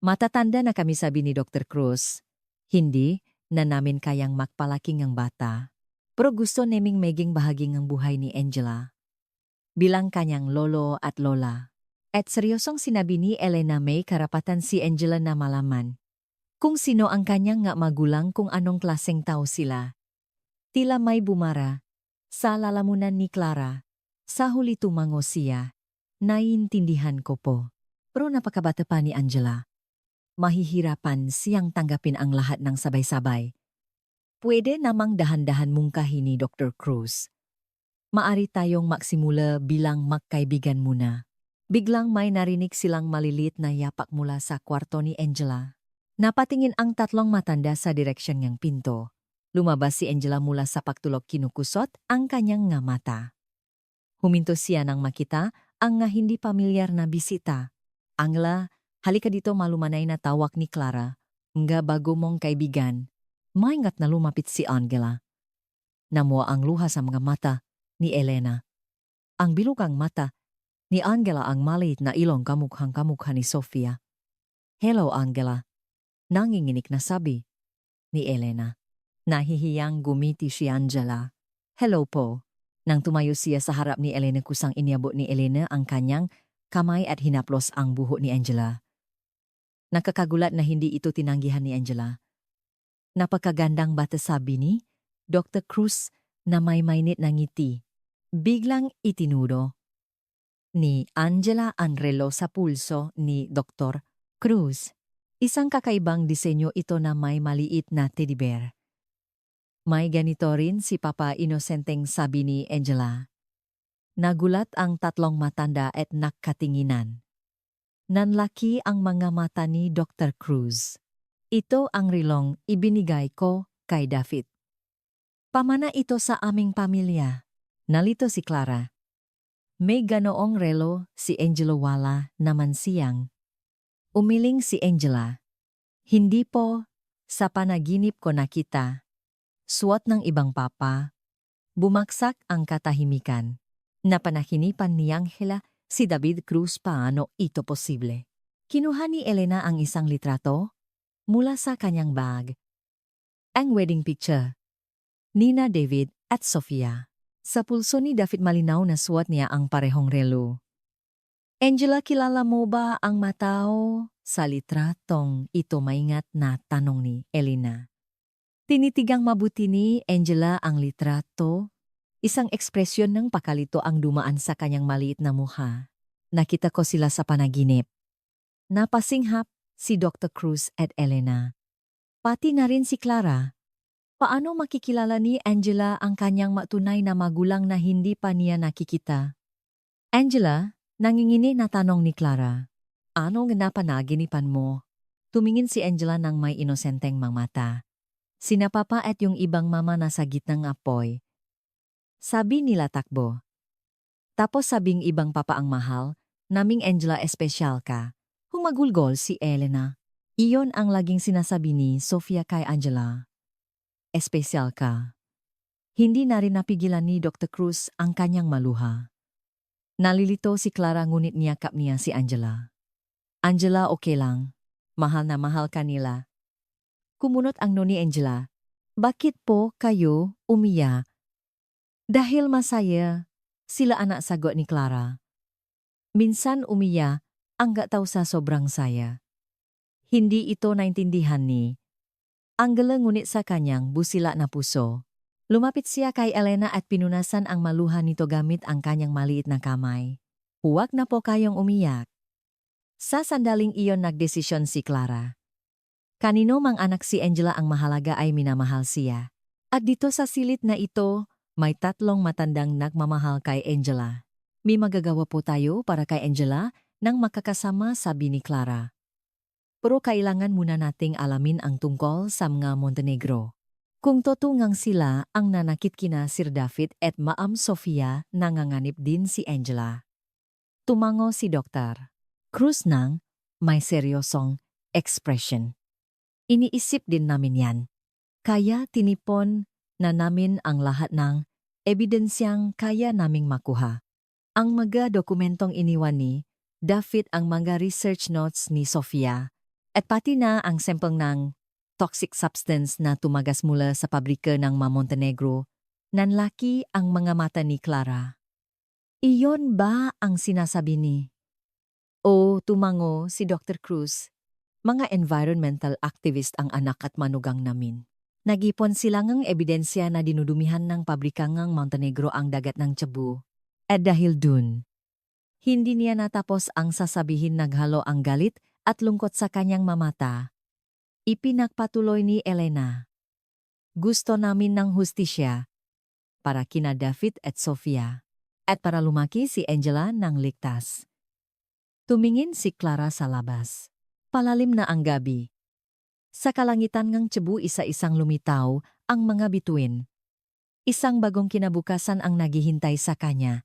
Matatanda na kami, sabi ni Dr. Cruz. Hindi na namin kayang magpalaki ng bata. Pero gusto naming maging bahagi ng buhay ni Angela bilang kanyang lolo at lola. At seryosong sinabi ni Elena, may karapatan si Angela na malaman kung sino ang kanyang nga magulang, kung anong klaseng tao sila. Tila may bumara sa lalamunan ni Clara. Sa huli tumango siya. Naiintindihan ko po. Pero napakabata pa ni Angela. Mahihirapan siyang tanggapin ang lahat ng sabay-sabay. Pwede namang dahan-dahan mungkahi ni Dr. Cruz. Maari tayong magsimula bilang magkaibigan muna. Biglang may narinig silang malilit na yapak mula sa kwarto ni Angela. Napatingin ang tatlong matanda sa direksyon ng pinto. Lumabas si Angela mula sa pagtulog, kinukusot ang kanyang nga mata. Huminto siya nang makita ang nga hindi pamilyar na bisita. Angela, halika dito, malumanay na tawag ni Clara. Nga bago mong kaibigan. Maingat na lumapit si Angela. Namuha ang luha sa mga mata ni Elena. Ang bilugang mata ni Angela, ang maliit na ilong kamukhang-kamukha ni Sofia. Hello, Angela. Nanginginig na sabi ni Elena. Nahihiyang gumiti si Angela. Hello po. Nang tumayo siya sa harap ni Elena, kusang iniabot ni Elena ang kanyang kamay at hinaplos ang buhok ni Angela. Nakakagulat na hindi ito tinanggihan ni Angela. Napakagandang bata, sabi ni Dr. Cruz na may mainit na ngiti. Biglang itinuro ni Angela ang relo sa pulso ni Dr. Cruz. Isang kakaibang disenyo ito na may maliit na teddy bear. May ganito rin si Papa, inosenteng sabi ni Angela. Nagulat ang tatlong matanda at nakatinginan. Nanlaki ang mga mata ni Dr. Cruz. Ito ang relong ibinigay ko kay David. Pamana ito sa aming pamilya. Nalito si Clara. May ganoong relo si Angelo, wala naman siyang. Umiling si Angela. Hindi po, sa panaginip ko nakita. Suot ng ibang papa. Bumaksak ang katahimikan. Napanahinipan ni Angela si David Cruz. Paano ito posible? Kinuha ni Elena ang isang litrato mula sa kanyang bag. Ang wedding picture. Nina David at Sofia. Sa pulso ni David malinaw na suot niya ang parehong relo. Angela, kilala mo ba ang matao sa litratong ito? Maingat na tanong ni Elena. Tinitigang mabuti ni Angela ang litrato. Isang ekspresyon ng pakalito ang dumaan sa kanyang maliit na mukha. Nakita ko sila sa panaginip. Napasinghap si Dr. Cruz at Elena. Pati na rin si Clara. Paano makikilala ni Angela ang kanyang matunay na magulang na hindi pa niya nakikita? Angela, nangingini na tanong ni Clara. Anong napanaginipan mo? Tumingin si Angela ng may inosenteng mga mata. Sina Papa at yung ibang mama nasa gitnang apoy. Sabi nila takbo. Tapos sabing ibang papa ang mahal, naming Angela, espesyal ka. Humagulgol si Elena. Iyon ang laging sinasabi ni Sofia kay Angela. Espesyal ka. Hindi na rin napigilan ni Dr. Cruz ang kanyang maluha. Nalilito si Clara, ngunit niyakap niya si Angela. Angela, okay lang. Mahal na mahal ka nila. Kumunot ang no ni Angela. Bakit po kayo umiyak? Dahil masaya. Sila, anak, sagot ni Clara. Minsan umiyak, angga taw sa sobrang saya. Hindi ito naintindihan ni Angela, ngunit sa kanyang busila na puso. Lumapit siya kay Elena at pinunasan ang maluha nito gamit ang kanyang maliit na kamay. Huwag na po kayong umiyak. Sa sandaling iyon nagdesisyon si Clara. Kanino mang anak si Angela, ang mahalaga ay minamahal siya. At dito sa silid na ito, may tatlong matandang nagmamahal kay Angela. May magagawa po tayo para kay Angela nang makakasama, sabi ni Clara. Pero kailangan muna nating alamin ang tungkol sa mga Montenegro. Kung totoong sila ang nanakit kina Sir David at Ma'am Sofia, nanganganib din si Angela. Tumango si Dr. Cruz nang may seryosong ekspresyon. Iniisip din namin yan. Kaya tinipon na namin ang lahat ng ebidensyang kaya naming makuha. Ang mga dokumentong iniwan ni David, ang mga research notes ni Sofia, at pati na ang sampling ng toxic substance na tumagas mula sa pabrika ng Montenegro, nanlaki ang mga mata ni Clara. Iyon ba ang sinasabi ni? O tumango si Dr. Cruz. Mga environmental activist ang anak at manugang namin. Nagipon sila ng ebidensya na dinudumihan ng pabrika ng Montenegro ang dagat ng Cebu. At dahil dun, hindi niya natapos ang sasabihin, naghalo ang galit at lungkot sa kanyang mamata. Ipinagpatuloy ni Elena. Gusto namin ng hustisya para kina David at Sofia at para lumaki si Angela ng ligtas. Tumingin si Clara sa labas. Palalim na ang gabi. Sa kalangitan ng Cebu, isa-isang lumitaw ang mga bituin. Isang bagong kinabukasan ang naghihintay sa kanya.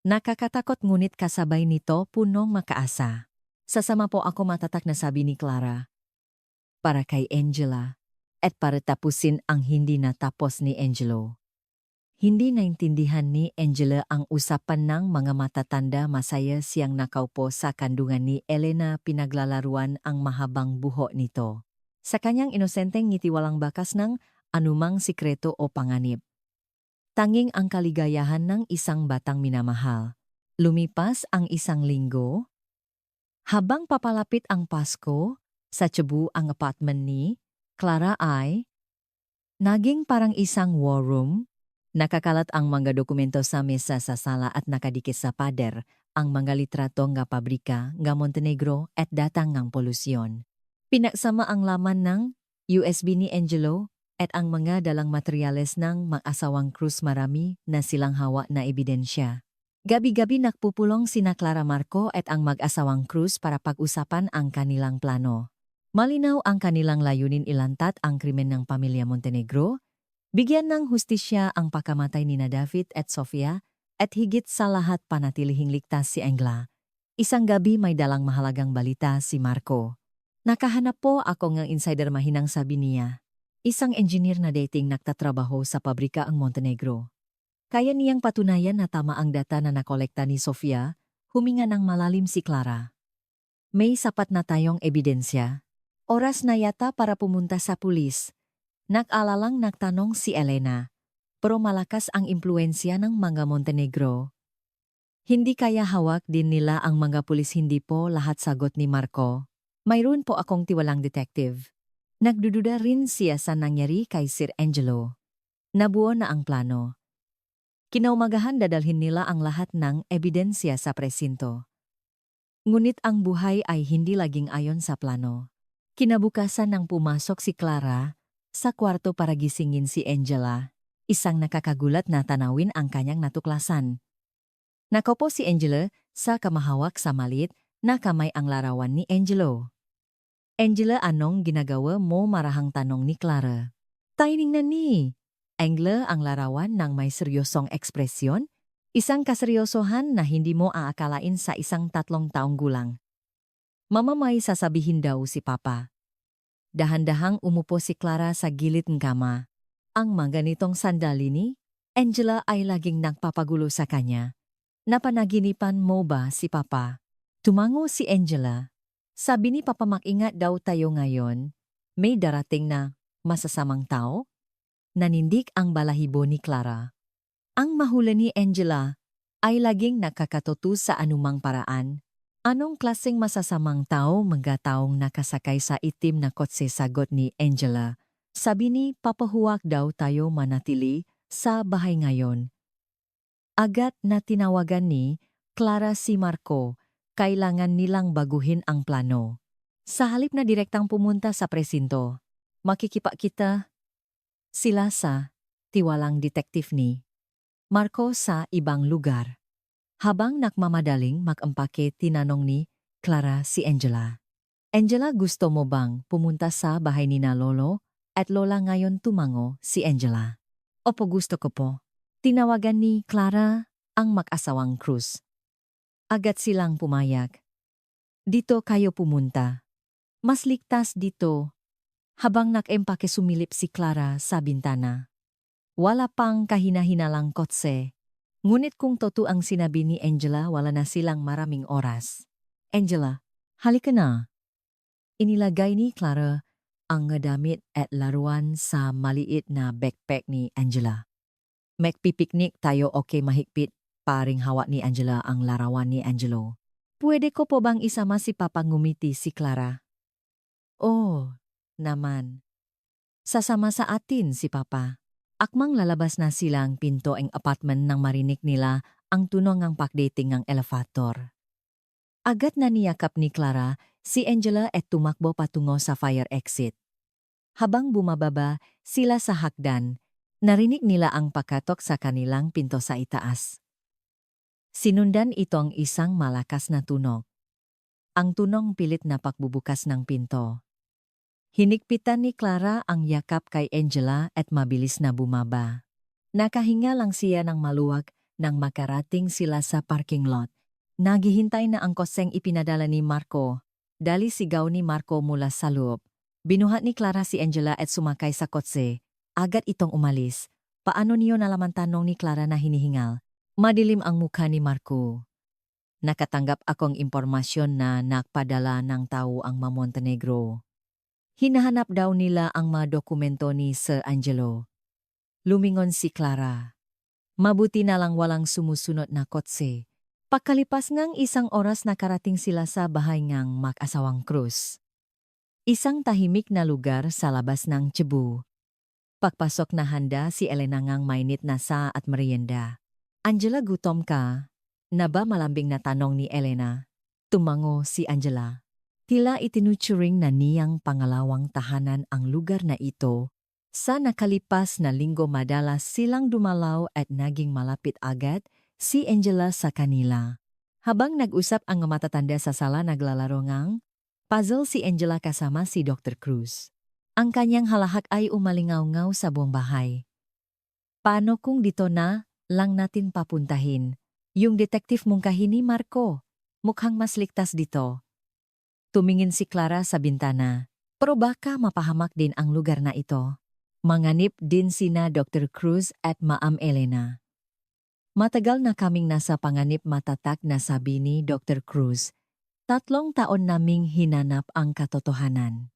Nakakatakot ngunit kasabay nito punong makaasa. Sasama po ako, matatak na sabi ni Clara. Para kay Angela at para tapusin ang hindi natapos ni Angelo. Hindi naintindihan ni Angela ang usapan ng mga matatanda. Masaya siyang nakaupo sa kandungan ni Elena, pinaglalaruan ang mahabang buhok nito. Sa kanyang inosenteng ngiti walang bakas ng anumang sikreto o panganib. Tanging ang kaligayahan ng isang batang minamahal. Lumipas ang isang linggo. Habang papalapit ang Pasko, sa Cebu ang apartment ni Clara ay naging parang isang war room. Nakakalat ang mga dokumento sa mesa sa sala at nakadikit sa pader ang mga litrato nga pabrika nga Montenegro at datang ng polusyon. Pinagsama ang laman ng USB ni Angelo at ang mga dalang materyales ng mag-asawang Cruz, marami na silang hawa na ebidensya. Gabi-gabi nagpupulong sina Clara Marco at ang mag-asawang Cruz para pag-usapan ang kanilang plano. Malinaw ang kanilang layunin, ilantat ang krimen ng pamilya Montenegro, bigyan ng hustisya ang pagkamatay ni David at Sofia, at higit sa lahat panatilihing ligtas si Angela. Isang gabi may dalang mahalagang balita si Marco. Nakahanap po ako ng insider, mahinang sabi niya. Isang engineer na dating nagtatrabaho sa pabrika ang Montenegro. Kaya niyang patunayan na tama ang data na nakolekta ni Sofia. Huminga ng malalim si Clara. May sapat na tayong ebidensya. Oras na yata para pumunta sa pulis. Nag-alalang nagtanong si Elena. Pero malakas ang impluensya ng mga Montenegro. Hindi kaya hawak din nila ang mga pulis? Hindi po lahat, sagot ni Marco. Mayroon po akong tiwalang detective. Nagdududa rin siya sa nangyari kay Sir Angelo. Nabuo na ang plano. Kinaumagahan dadalhin nila ang lahat ng ebidensya sa presinto. Ngunit ang buhay ay hindi laging ayon sa plano. Kinabukasan nang pumasok si Clara sa kwarto para gisingin si Angela, isang nakakagulat na tanawin ang kanyang natuklasan. Nakaupo si Angela sa kamahawak sa maliit na kamay ang larawan ni Angelo. Angela, anong ginagawa mo? Marahang tanong ni Clara. Tining na ni Angela ang larawan ng may seryosong ekspresyon, isang kaseryosohan na hindi mo aakalain sa isang 3 taong gulang. Mama, may sasabihin daw si Papa. Dahan-dahang umupo si Clara sa gilid ng kama. Ang mga ganitong sandali ni Angela ay laging nagpapagulo sa kanya. Napanaginipan mo ba si Papa? Tumango si Angela. Sabi ni Papa, mag-ingat daw tayo ngayon. May darating na masasamang tao? Nanindik ang balahibo ni Clara. Ang mahula ni Angela ay laging nakakatuto sa anumang paraan. Anong klaseng masasamang tao? Mga taong nakasakay sa itim na kotse, sagot ni Angela. Sabi ni Papa, huwag daw tayo manatili sa bahay ngayon. Agad na tinawagan ni Clara si Marco. Kailangan nilang baguhin ang plano. Sa halip na direktang pumunta sa presinto, makikipagkita sila sa tiwalang detektif ni Marco sa ibang lugar. Habang nakmamadaling mag-ampake, tinanong ni Clara si Angela. Angela, gusto mo bang pumunta sa bahay ni na Lolo at Lola ngayon? Tumango si Angela. Opo, gusto ko po. Tinawagan ni Clara ang mag-asawang Cruz. Agad silang pumayag. Dito kayo pumunta. Mas ligtas dito. Habang nag-empake, sumilip si Clara sa bintana. Wala pang kahina-hinalang kotse. Ngunit kung totoo ang sinabi ni Angela, wala na silang maraming oras. Angela, halika na. Inilagay ni Clara ang damit at laruan sa maliit na backpack ni Angela. Magpipiknik tayo, okay, mahigpit. Paring hawak ni Angela ang larawan ni Angelo. Pwede ko po bang isama si Papa, ngumiti si Clara? Oh, naman. Sasama sa atin si Papa. Akmang lalabas na silang pinto ang apartment nang marinig nila ang tunog ng pagdating ng elevator. Agad na niyakap ni Clara si Angela at tumakbo patungo sa fire exit. Habang bumababa sila sa hagdan, narinig nila ang pagkatok sa kanilang pinto sa itaas. Sinundan ito ang isang malakas na tunog. Ang tunog pilit na pagbubukas ng pinto. Hinigpitan ni Clara ang yakap kay Angela at mabilis na bumaba. Nakahinga lang siya ng maluwag nang makarating sila sa parking lot. Naghihintay na ang koseng ipinadala ni Marco. Dali sigaw ni Marco mula sa loob. Binuhat ni Clara si Angela at sumakay sa kotse. Agad itong umalis. Paano niyo nalaman, tanong ni Clara na hinihingal. Madilim ang mukha ni Marco. Nakatanggap akong impormasyon na nakpadala ng tao ang Montenegro. Hinahanap daw nila ang mga dokumento ni Sir Angelo. Lumingon si Clara. Mabuti na lang walang sumusunod na kotse. Pagkalipas ngang isang oras nakarating sila sa bahay ngang mag-asawang Cruz. Isang tahimik na lugar sa labas ng Cebu. Pagpasok na handa si Elena ngang mainit na sa at merienda. Angela, gutom ka? Na ba, malambing na tanong ni Elena. Tumango si Angela. Tila itinuturing na niyang pangalawang tahanan ang lugar na ito. Sa nakalipas na linggo madalas silang dumalaw at naging malapit agad si Angela sa kanila. Habang nag-usap ang matatanda sa sala, naglalaro ngang puzzle si Angela kasama si Dr. Cruz. Ang kanyang halahak ay umalingaw-ngaw sa buong bahay. Paano kung dito na lang natin papuntahin? Yung detective mungkahi ni Marco. Mukhang mas ligtas dito. Tumingin si Clara sa bintana. Pero baka mapahamak din ang lugar na ito. Manganip din sina Dr. Cruz at Ma'am Elena. Matagal na kaming nasa panganib, matatak na sabi ni Dr. Cruz. 3 taon naming hinanap ang katotohanan.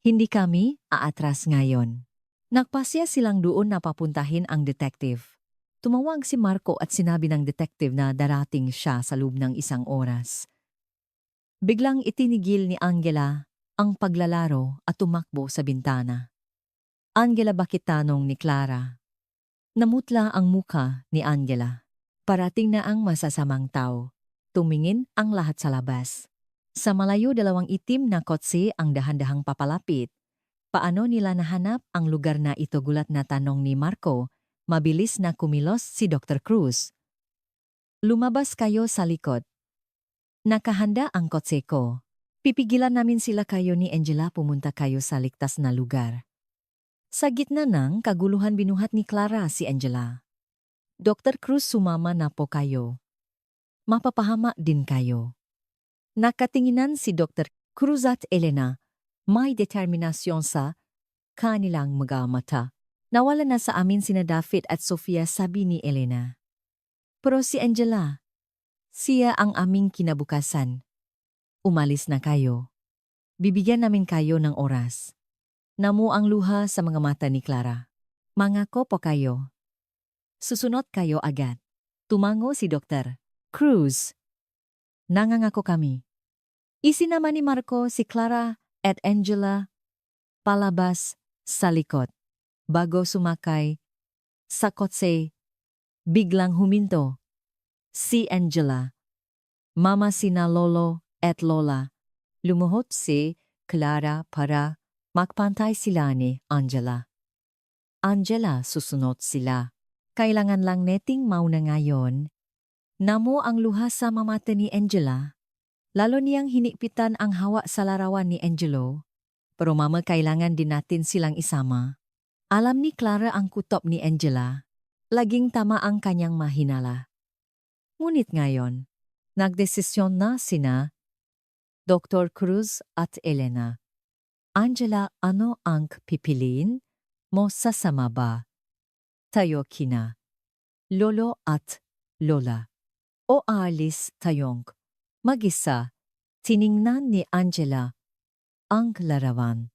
Hindi kami aatras ngayon. Nagpasya silang doon na papuntahin ang detective. Tumawag si Marco at sinabi ng detective na darating siya sa loob ng 1 oras. Biglang itinigil ni Angela ang paglalaro at tumakbo sa bintana. Angela, bakit, tanong ni Clara. Namutla ang muka ni Angela. Parating na ang masasamang tao. Tumingin ang lahat sa labas. Sa malayo, 2 itim na kotse ang dahan-dahang papalapit. Paano nila nahanap ang lugar na ito, gulat na tanong ni Marco. Mabilis na kumilos si Dr. Cruz. Lumabas kayo sa likod. Nakahanda ang kotse ko. Pipigilan namin sila, kayo ni Angela, pumunta kayo sa ligtas na lugar. Sa gitna ng kaguluhan, binuhat ni Clara si Angela. Dr. Cruz, sumama na po kayo. Mapapahama din kayo. Nakatinginan si Dr. Cruz at Elena. May determinasyon sa kanilang mga mata. Nawala na sa amin sina David at Sofia, sabi ni Elena. Pero si Angela, siya ang aming kinabukasan. Umalis na kayo. Bibigyan namin kayo ng oras. Namu ang luha sa mga mata ni Clara. Mangako po kayo. Susunod kayo agad. Tumango si Dr. Cruz. Nangangako kami. Isinama ni Marco si Clara at Angela palabas sa likod. Bago sumakay sa kotse, biglang huminto si Angela. Mama, sina lolo at lola. Lumuhod si Clara para magpantay sila ni Angela. Angela, susunod sila. Kailangan lang neting mauna ngayon. Namo ang luha sa mamata ni Angela. Lalo niyang hinikpitan ang hawa sa larawan ni Angelo. Pero mama, kailangan din natin silang isama. Alam ni Clara ang kutob ni Angela. Laging tama ang kanyang mahinala. Ngunit ngayon, nagdesisyon na sina Dr. Cruz at Elena. Angela, ano ang pipiliin mo, sasama ba? tayo kina lolo at lola. O aalis tayong mag-isa. Tiningnan ni Angela ang larawan.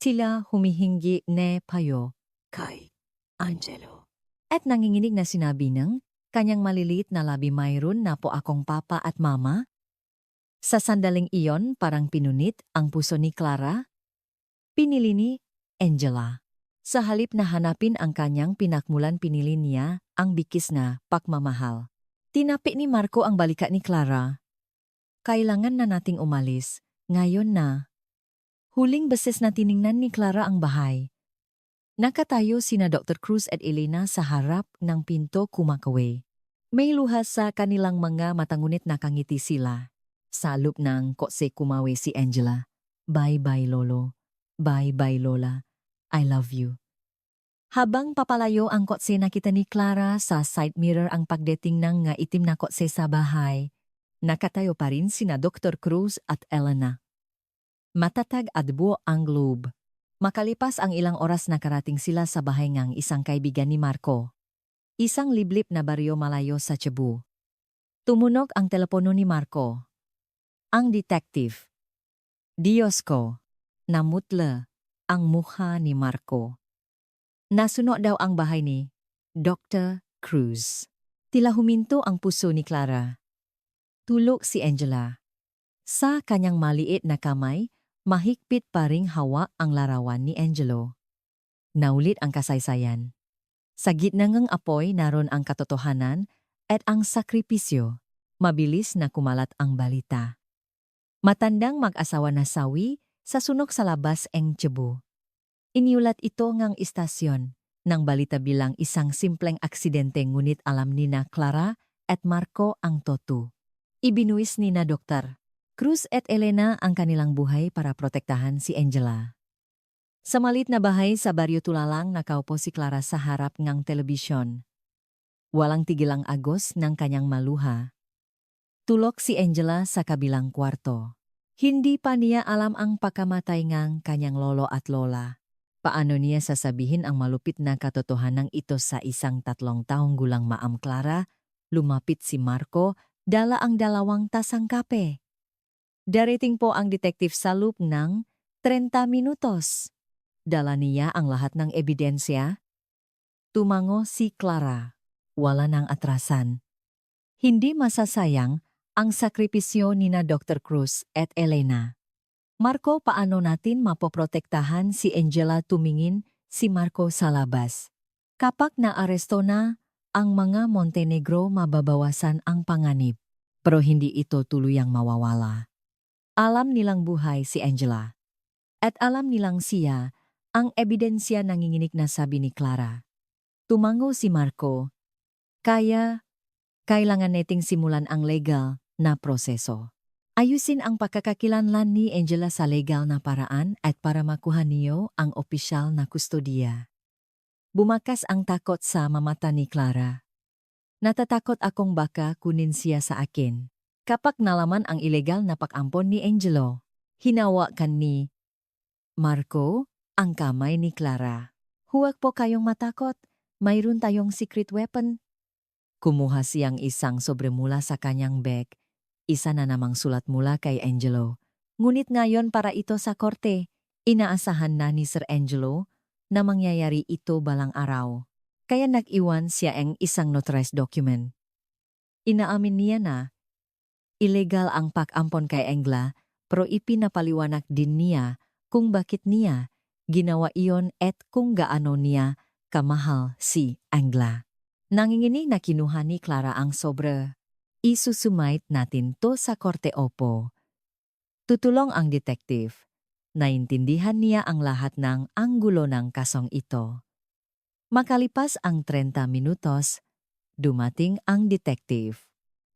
Tila humihingi ne payo kay Angelo. At nanginginig na sinabi ng kanyang maliliit na labi, mayroon na po akong papa at mama. Sa sandaling iyon parang pinunit ang puso ni Clara. Pinili ni Angela. Sa halip na hanapin ang kanyang pinakmulan, pinili niya ang bikis na pagmamahal. Tinapi ni Marco ang balikat ni Clara. Kailangan na nating umalis, ngayon na. Huling beses na tiningnan ni Clara ang bahay. Nakatayo sina Dr. Cruz at Elena sa harap ng pinto kumakaway. May luha sa kanilang mga mata, ngunit nakangiti sila. Sa loob ng kotse kumawi si Angela. Bye-bye lolo. Bye-bye lola. I love you. Habang papalayo ang kotse, nakita ni Clara sa side mirror ang pagdating ng nga itim na kotse sa bahay. Nakatayo pa rin sina Dr. Cruz at Elena. Matatag at buo ang loob. Makalipas ang ilang oras, nakarating sila sa bahay ng isang kaibigan ni Marco. Isang liblib na baryo malayo sa Cebu. Tumunog ang telepono ni Marco. Ang detective. Diyos ko, namutla ang mukha ni Marco. Nasuno daw ang bahay ni Dr. Cruz. Tila huminto ang puso ni Clara. Tulog si Angela. Sa kanyang maliit na kamay, mahigpit pa ring hawa ang larawan ni Angelo. Naulit ang kasaysayan. Sa gitna ng apoy naroon ang katotohanan at ang sakripisyo. Mabilis na kumalat ang balita. Matandang mag-asawa na sawi sa sunog sa labas ng Cebu. Iniulat ito ngang istasyon ng balita bilang isang simpleng aksidente, ngunit alam ni na Clara at Marco ang totoo. Ibinuwis ni na Dr. Cruz at Elena ang kanilang buhay para protektahan si Angela. Sa malit na bahay sa Baryo Tulalang, nakaupo si Clara sa harap ng telebisyon. Walang tigil ang agos ng kanyang maluha. Tulog si Angela sa kabilang kwarto. Hindi pa niya alam ang pagkamatay ng kanyang lolo at lola. Paano niya sasabihin ang malupit na katotohanan ito sa isang 3 taong gulang Maam Clara? Lumapit si Marco, dala ang 2 tasang kape. Darating po ang detective sa loob ng 30 minutos. Dala niya ang lahat ng ebidensya. Tumango si Clara. Wala nang atrasan. Hindi masasayang ang sakripisyo ni na Dr. Cruz at Elena. Marco, paano natin mapoprotektahan si Angela? Tumingin si Marco sa labas. Kapag naaresto na ang mga Montenegro, mababawasan ang panganib. Pero hindi ito tuluyang mawawala. Alam nilang buhay si Angela. At alam nilang siya ang ebidensya, nanginginig na sabi ni Clara. Tumango si Marco. Kailangan nating simulan ang legal na proseso. Ayusin ang pagkakakilanlan ni Angela sa legal na paraan at para makuha niyo ang opisyal na kustodiya. Bumakas ang takot sa mamata ni Clara. Natatakot akong baka kunin siya sa akin. Kapag nalaman ang ilegal na pag-ampon ni Angelo, hinawakan ni Marco ang kamay ni Clara. Huwag po kayong matakot, mayroon tayong secret weapon. Kumuha siyang isang sobre mula sa kanyang bag. Isa na namang sulat mula kay Angelo. Ngunit ngayon para ito sa korte, inaasahan na ni Sir Angelo na mangyayari ito balang araw. Kaya nag-iwan siya ng isang notarized document. Inaamin niya na illegal ang pag-ampon kay Angela, pero ipinapaliwanag din niya kung bakit niya ginawa iyon at kung gaano niya kamahal si Angela. Nanginginig na kinuha ni Clara ang sobre. Isusumite natin to sa korte, opo. Tutulong ang detective. Naintindihan niya ang lahat ng anggulo ng kasong ito. Makalipas ang 30 minutos, dumating ang detective.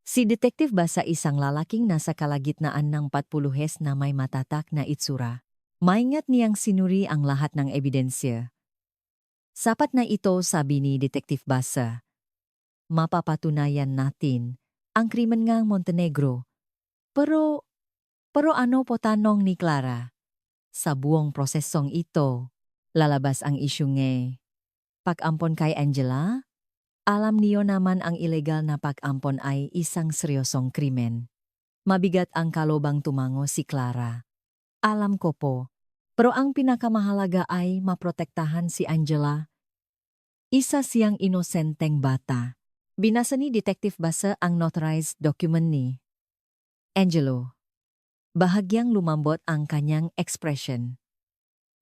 Si Detective Basa, isang lalaking nasa kalagitnaan ng 40 na may matatak na itsura. Maingat niyang sinuri ang lahat ng ebidensya. Sapat na ito, sabi ni Detective Basa. Mapapatunayan natin ang krimen ng Montenegro. Pero ano po, tanong ni Clara? Sa buong prosesong ito, lalabas ang isyu Pag-ampon kay Angela? Alam niyo naman ang ilegal na pag-ampon ay isang seryosong krimen. Mabigat ang kalobang tumango si Clara. Alam ko po. Pero ang pinakamahalaga ay maprotektahan si Angela. Isa siyang inosenteng bata. Binasa ni Detective Basa ang notarized document ni Angelo. Bahagyang lumambot ang kanyang ekspresyon.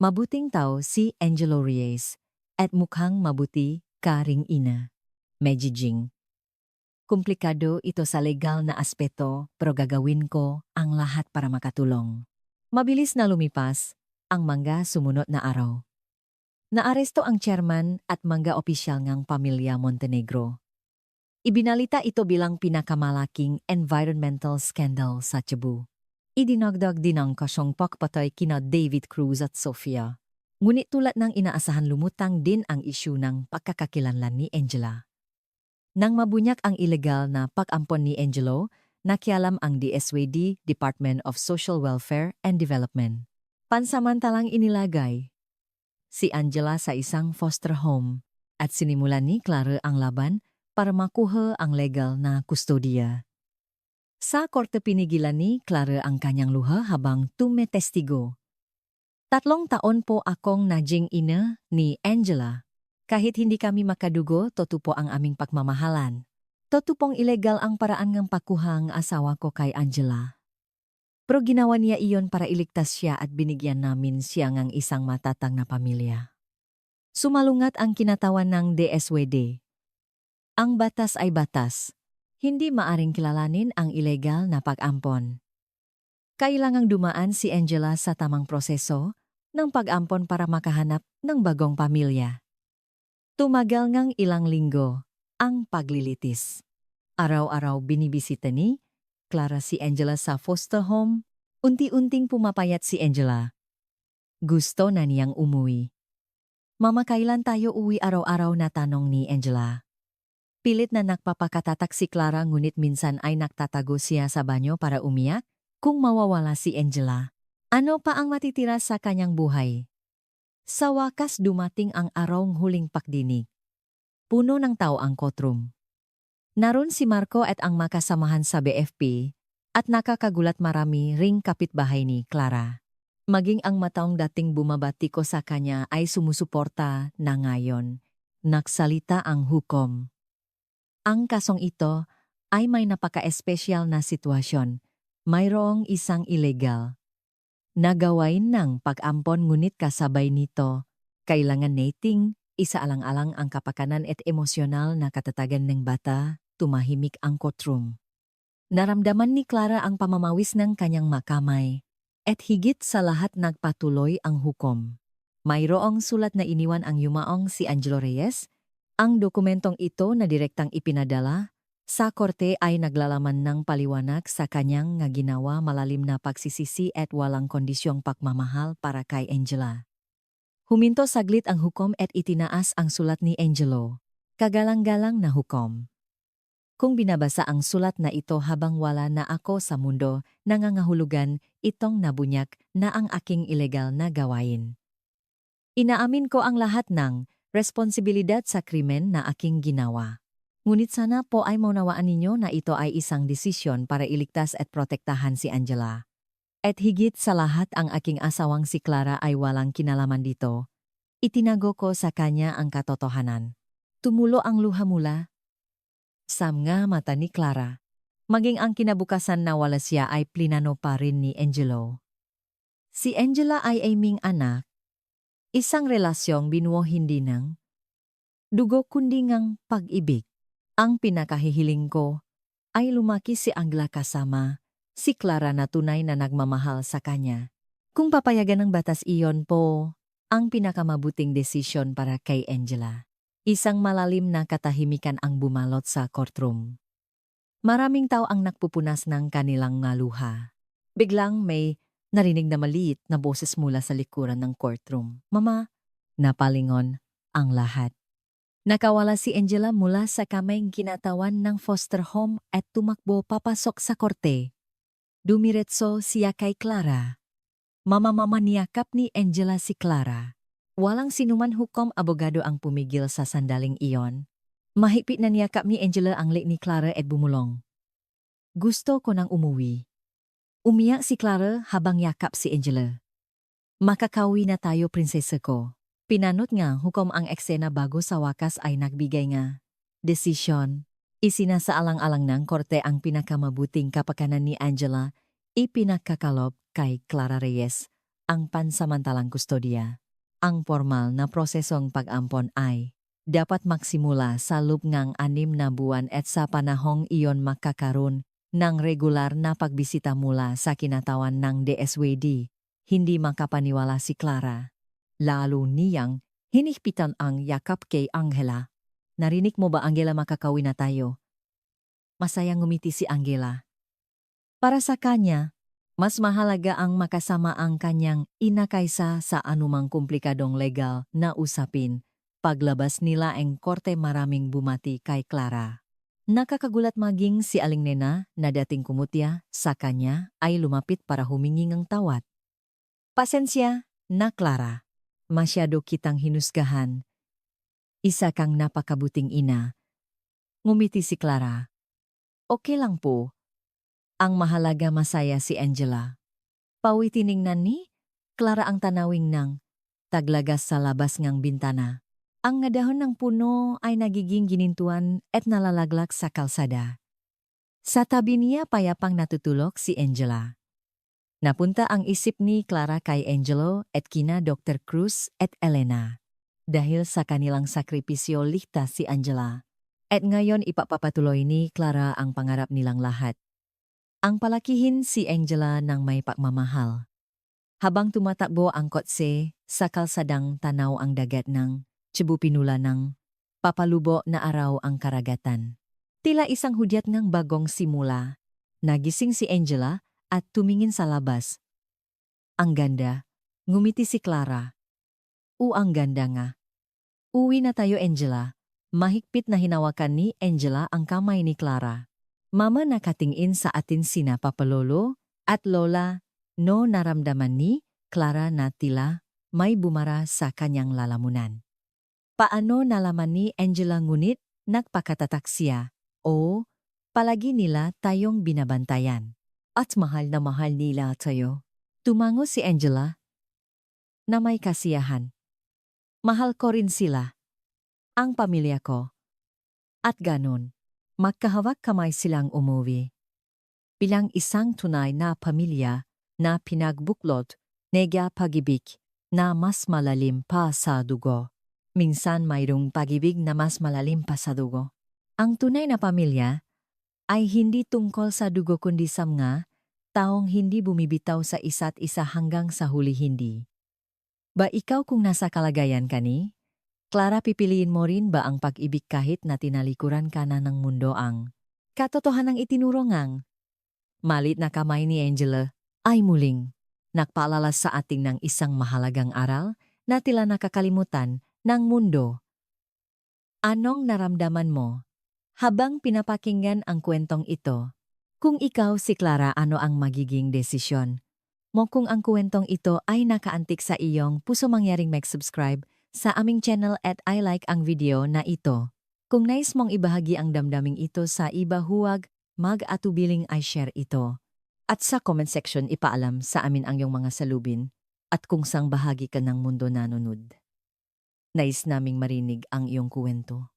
Mabuting tao si Angelo Reyes at mukhang mabuti ka ring ina. Mejijing. Komplikado ito sa legal na aspeto pero gagawin ko ang lahat para makatulong. Mabilis na lumipas ang mga sumunod na araw. Naaresto ang chairman at mga opisyal ng pamilya Montenegro. Ibinalita ito bilang pinakamalaking environmental scandal sa Cebu. Idinagdag din ang kasyong pagpatay kina David Cruz at Sofia. Ngunit tulad ng inaasahan lumutang din ang isyu ng pagkakakilanlan ni Angela. Nang mabunyak ang ilegal na pag-ampon ni Angelo, nakialam ang DSWD, Department of Social Welfare and Development. Pansamantalang inilagay si Angela sa isang foster home at sinimulan ni Clara ang laban para makuha ang legal na kustodiya. Sa korte pinigilan ni Clara ang kanyang luha habang tumetestigo. 3 taon po akong naging ina ni Angela. Kahit hindi kami makadugo, totoo po ang aming pagmamahalan. Totoo pong ilegal ang paraan ng pakuha ng asawa ko kay Angela. Pero ginawa niya iyon para iligtas siya at binigyan namin siya ng isang matatag na pamilya. Sumalungat ang kinatawan ng DSWD. Ang batas ay batas. Hindi maaring kilalanin ang ilegal na pag-ampon. Kailangang dumaan si Angela sa tamang proseso ng pag-ampon para makahanap ng bagong pamilya. Tumagal ngang ilang linggo ang paglilitis. Araw-araw binibisita ni Clara si Angela sa foster home. Unti-unting pumapayat si Angela. Gusto na niyang umuwi. Mama, kailan tayo uwi araw-araw na tanong ni Angela. Pilit na nagpapakatatak si Clara ngunit minsan ay nagtatago siya sa banyo para umiyak kung mawawala si Angela. Ano pa ang matitira sa kanyang buhay? Sa wakas dumating ang arawng huling pakdinig. Puno ng tao ang courtroom. Naroon si Marco at ang makasamahan sa BFP at nakakagulat marami ring kapitbahay ni Clara. Maging ang mataong dating bumabati ko sa kanya ay sumusuporta na ngayon. Nagsalita ang hukom. Ang kasong ito ay may napaka-espesyal na sitwasyon. Mayroong isang illegal na gawain ng pag-ampon ngunit kasabay nito, kailangan nating isaalang-alang ang kapakanan at emosyonal na katatagan ng bata, tumahimik ang courtroom. Naramdaman ni Clara ang pamamawis ng kanyang makamay, at higit sa lahat nagpatuloy ang hukom. Mayroong sulat na iniwan ang yumaong si Angelo Reyes. Ang dokumentong ito na direktang ipinadala sa korte ay naglalaman ng paliwanag sa kanyang nga ginawa malalim na pagsisisi at walang kondisyong pagmamahal para kay Angela. Huminto saglit ang hukom at itinaas ang sulat ni Angelo. Kagalang-galang na hukom. Kung binabasa ang sulat na ito habang wala na ako sa mundo, nangangahulugan itong nabunyak na ang aking ilegal na gawain. Inaamin ko ang lahat ng responsibilidad sa krimen na aking ginawa. Ngunit sana po ay maunawaan ninyo na ito ay isang desisyon para iligtas at protektahan si Angela. At higit sa lahat ang aking asawang si Clara ay walang kinalaman dito. Itinago ko sa kanya ang katotohanan. Tumulo ang luha mula sa mga mata ni Clara. Maging ang kinabukasan na wala siya ay plinano pa rin ni Angelo. Si Angela ay aming anak. Isang relasyong binuo hindi ng dugo kundi ngang pag-ibig. Ang pinakahihiling ko ay lumaki si Angela kasama si Clara na tunay na nagmamahal sa kanya. Kung papayagan ng batas iyon po, ang pinakamabuting desisyon para kay Angela. Isang malalim na katahimikan ang bumalot sa courtroom. Maraming tao ang nagpupunas ng kanilang nga luha. Biglang may narinig na maliit na boses mula sa likuran ng courtroom. Mama, napalingon ang lahat. Nakawala si Angela mula sa kamay kinatawan ng foster home at tumakbo papasok sa korte. Dumiretso siya kay Clara. Mama niyakap ni Angela si Clara. Walang sinuman hukom abogado ang pumigil sa sandaling iyon. Mahigpit na niyakap ni Angela ang leg ni Clara at bumulong. Gusto ko nang umuwi. Umiyak si Clara habang yakap si Angela. Makakawi na tayo, prinsesa ko. Pinanot nga hukom ang eksena bago sa wakas ay nagbigay nga desisyon. Isinasaalang-alang ng korte ang pinakamabuting kapakanan ni Angela, ipinakakalob kay Clara Reyes, ang pansamantalang kustodiya. Ang formal na prosesong pag-ampon ay dapat maksimula sa loob ng 6 na buwan at sa panahong iyon makakaroon ng regular na pagbisita mula sa kinatawan ng DSWD. Hindi makapaniwala si Clara. Lalo niyang hinihpitan ang yakap kay Angela. Narinig mo ba, Angela, makakawi na tayo? Masayang ngumiti si Angela. Para sa kanya, mas mahalaga ang makasama ang kanyang ina kaysa sa anumang komplikadong legal na usapin. Paglabas nila ang korte, maraming bumati kay Clara. Nakakagulat maging si Aling Nena na dating kumutya sa kanya ay lumapit para humingi ng tawad. Pasensya na, Clara. Masyado kitang hinusgahan. Isa kang napakabuting ina. Ngumiti si Clara. Okay lang po. Ang mahalaga masaya si Angela. Pawi tiningnan ni Clara ang tanawing ng taglagas sa labas ngang bintana. Ang dahon ng puno ay nagiging ginintuan at nalalaglag sa kalsada. Sa tabi niya payapang natutulog si Angela. Napunta ang isip ni Clara kay Angelo at kina Dr. Cruz at Elena. Dahil sa kanilang sakripisyo, ligtas si Angela. At ngayon ipapatuloy ni Clara ang pangarap nilang lahat. Ang palakihin si Angela ng may pagmamahal. Habang tumatakbo ang kotse, sa kalsadang tanaw ang dagat ng Cebu, pinula ng papalubo na araw ang karagatan. Tila isang hudyat ng bagong simula. Nagising si Angela at tumingin sa labas. Ang ganda, ngumiti si Clara. Ang ganda nga. Uwi na tayo, Angela. Mahigpit na hinawakan ni Angela ang kamay ni Clara. Mama, nakatingin sa atin sina papalolo at lola. No, naramdaman ni Clara na tila may bumara sa kanyang lalamunan. Paano nalaman ni Angela ngunit nagpakatatak siya? Palagi nila tayong binabantayan. At mahal na mahal nila tayo. Tumango si Angela na may kasiyahan. Mahal ko rin sila. Ang pamilya ko. At ganon, magkahawak kamay silang umuwi. Bilang isang tunay na pamilya na pinagbuklod, nega pag-ibig na mas malalim pa sa dugo. Minsan mayroong pag-ibig na mas malalim pa sa dugo. Ang tunay na pamilya ay hindi tungkol sa dugo kundi sa mga taong hindi bumibitaw sa isa't isa hanggang sa huli hindi. Ba ikaw kung nasa kalagayan ka ni Clara, pipiliin mo rin ba ang pag-ibig kahit na tinalikuran ka na ng mundo? Ang katotohanang itinuro ngang malit na kamay ni Angela ay muling nagpaalala sa ating ng isang mahalagang aral na tila nakakalimutan ng mundo. Anong naramdaman mo habang pinapakinggan ang kwentong ito? Kung ikaw si Clara, ano ang magiging desisyon mo kung ang kwentong ito ay nakaantik sa iyong puso? Mangyaring mag-subscribe sa aming channel at i-like ang video na ito. Kung nais mong ibahagi ang damdaming ito sa iba, huwag mag-atubiling i-share ito. At sa comment section ipaalam sa amin ang iyong mga salubin at kung sang bahagi ka ng mundo nanonood. Nais naming marinig ang iyong kwento.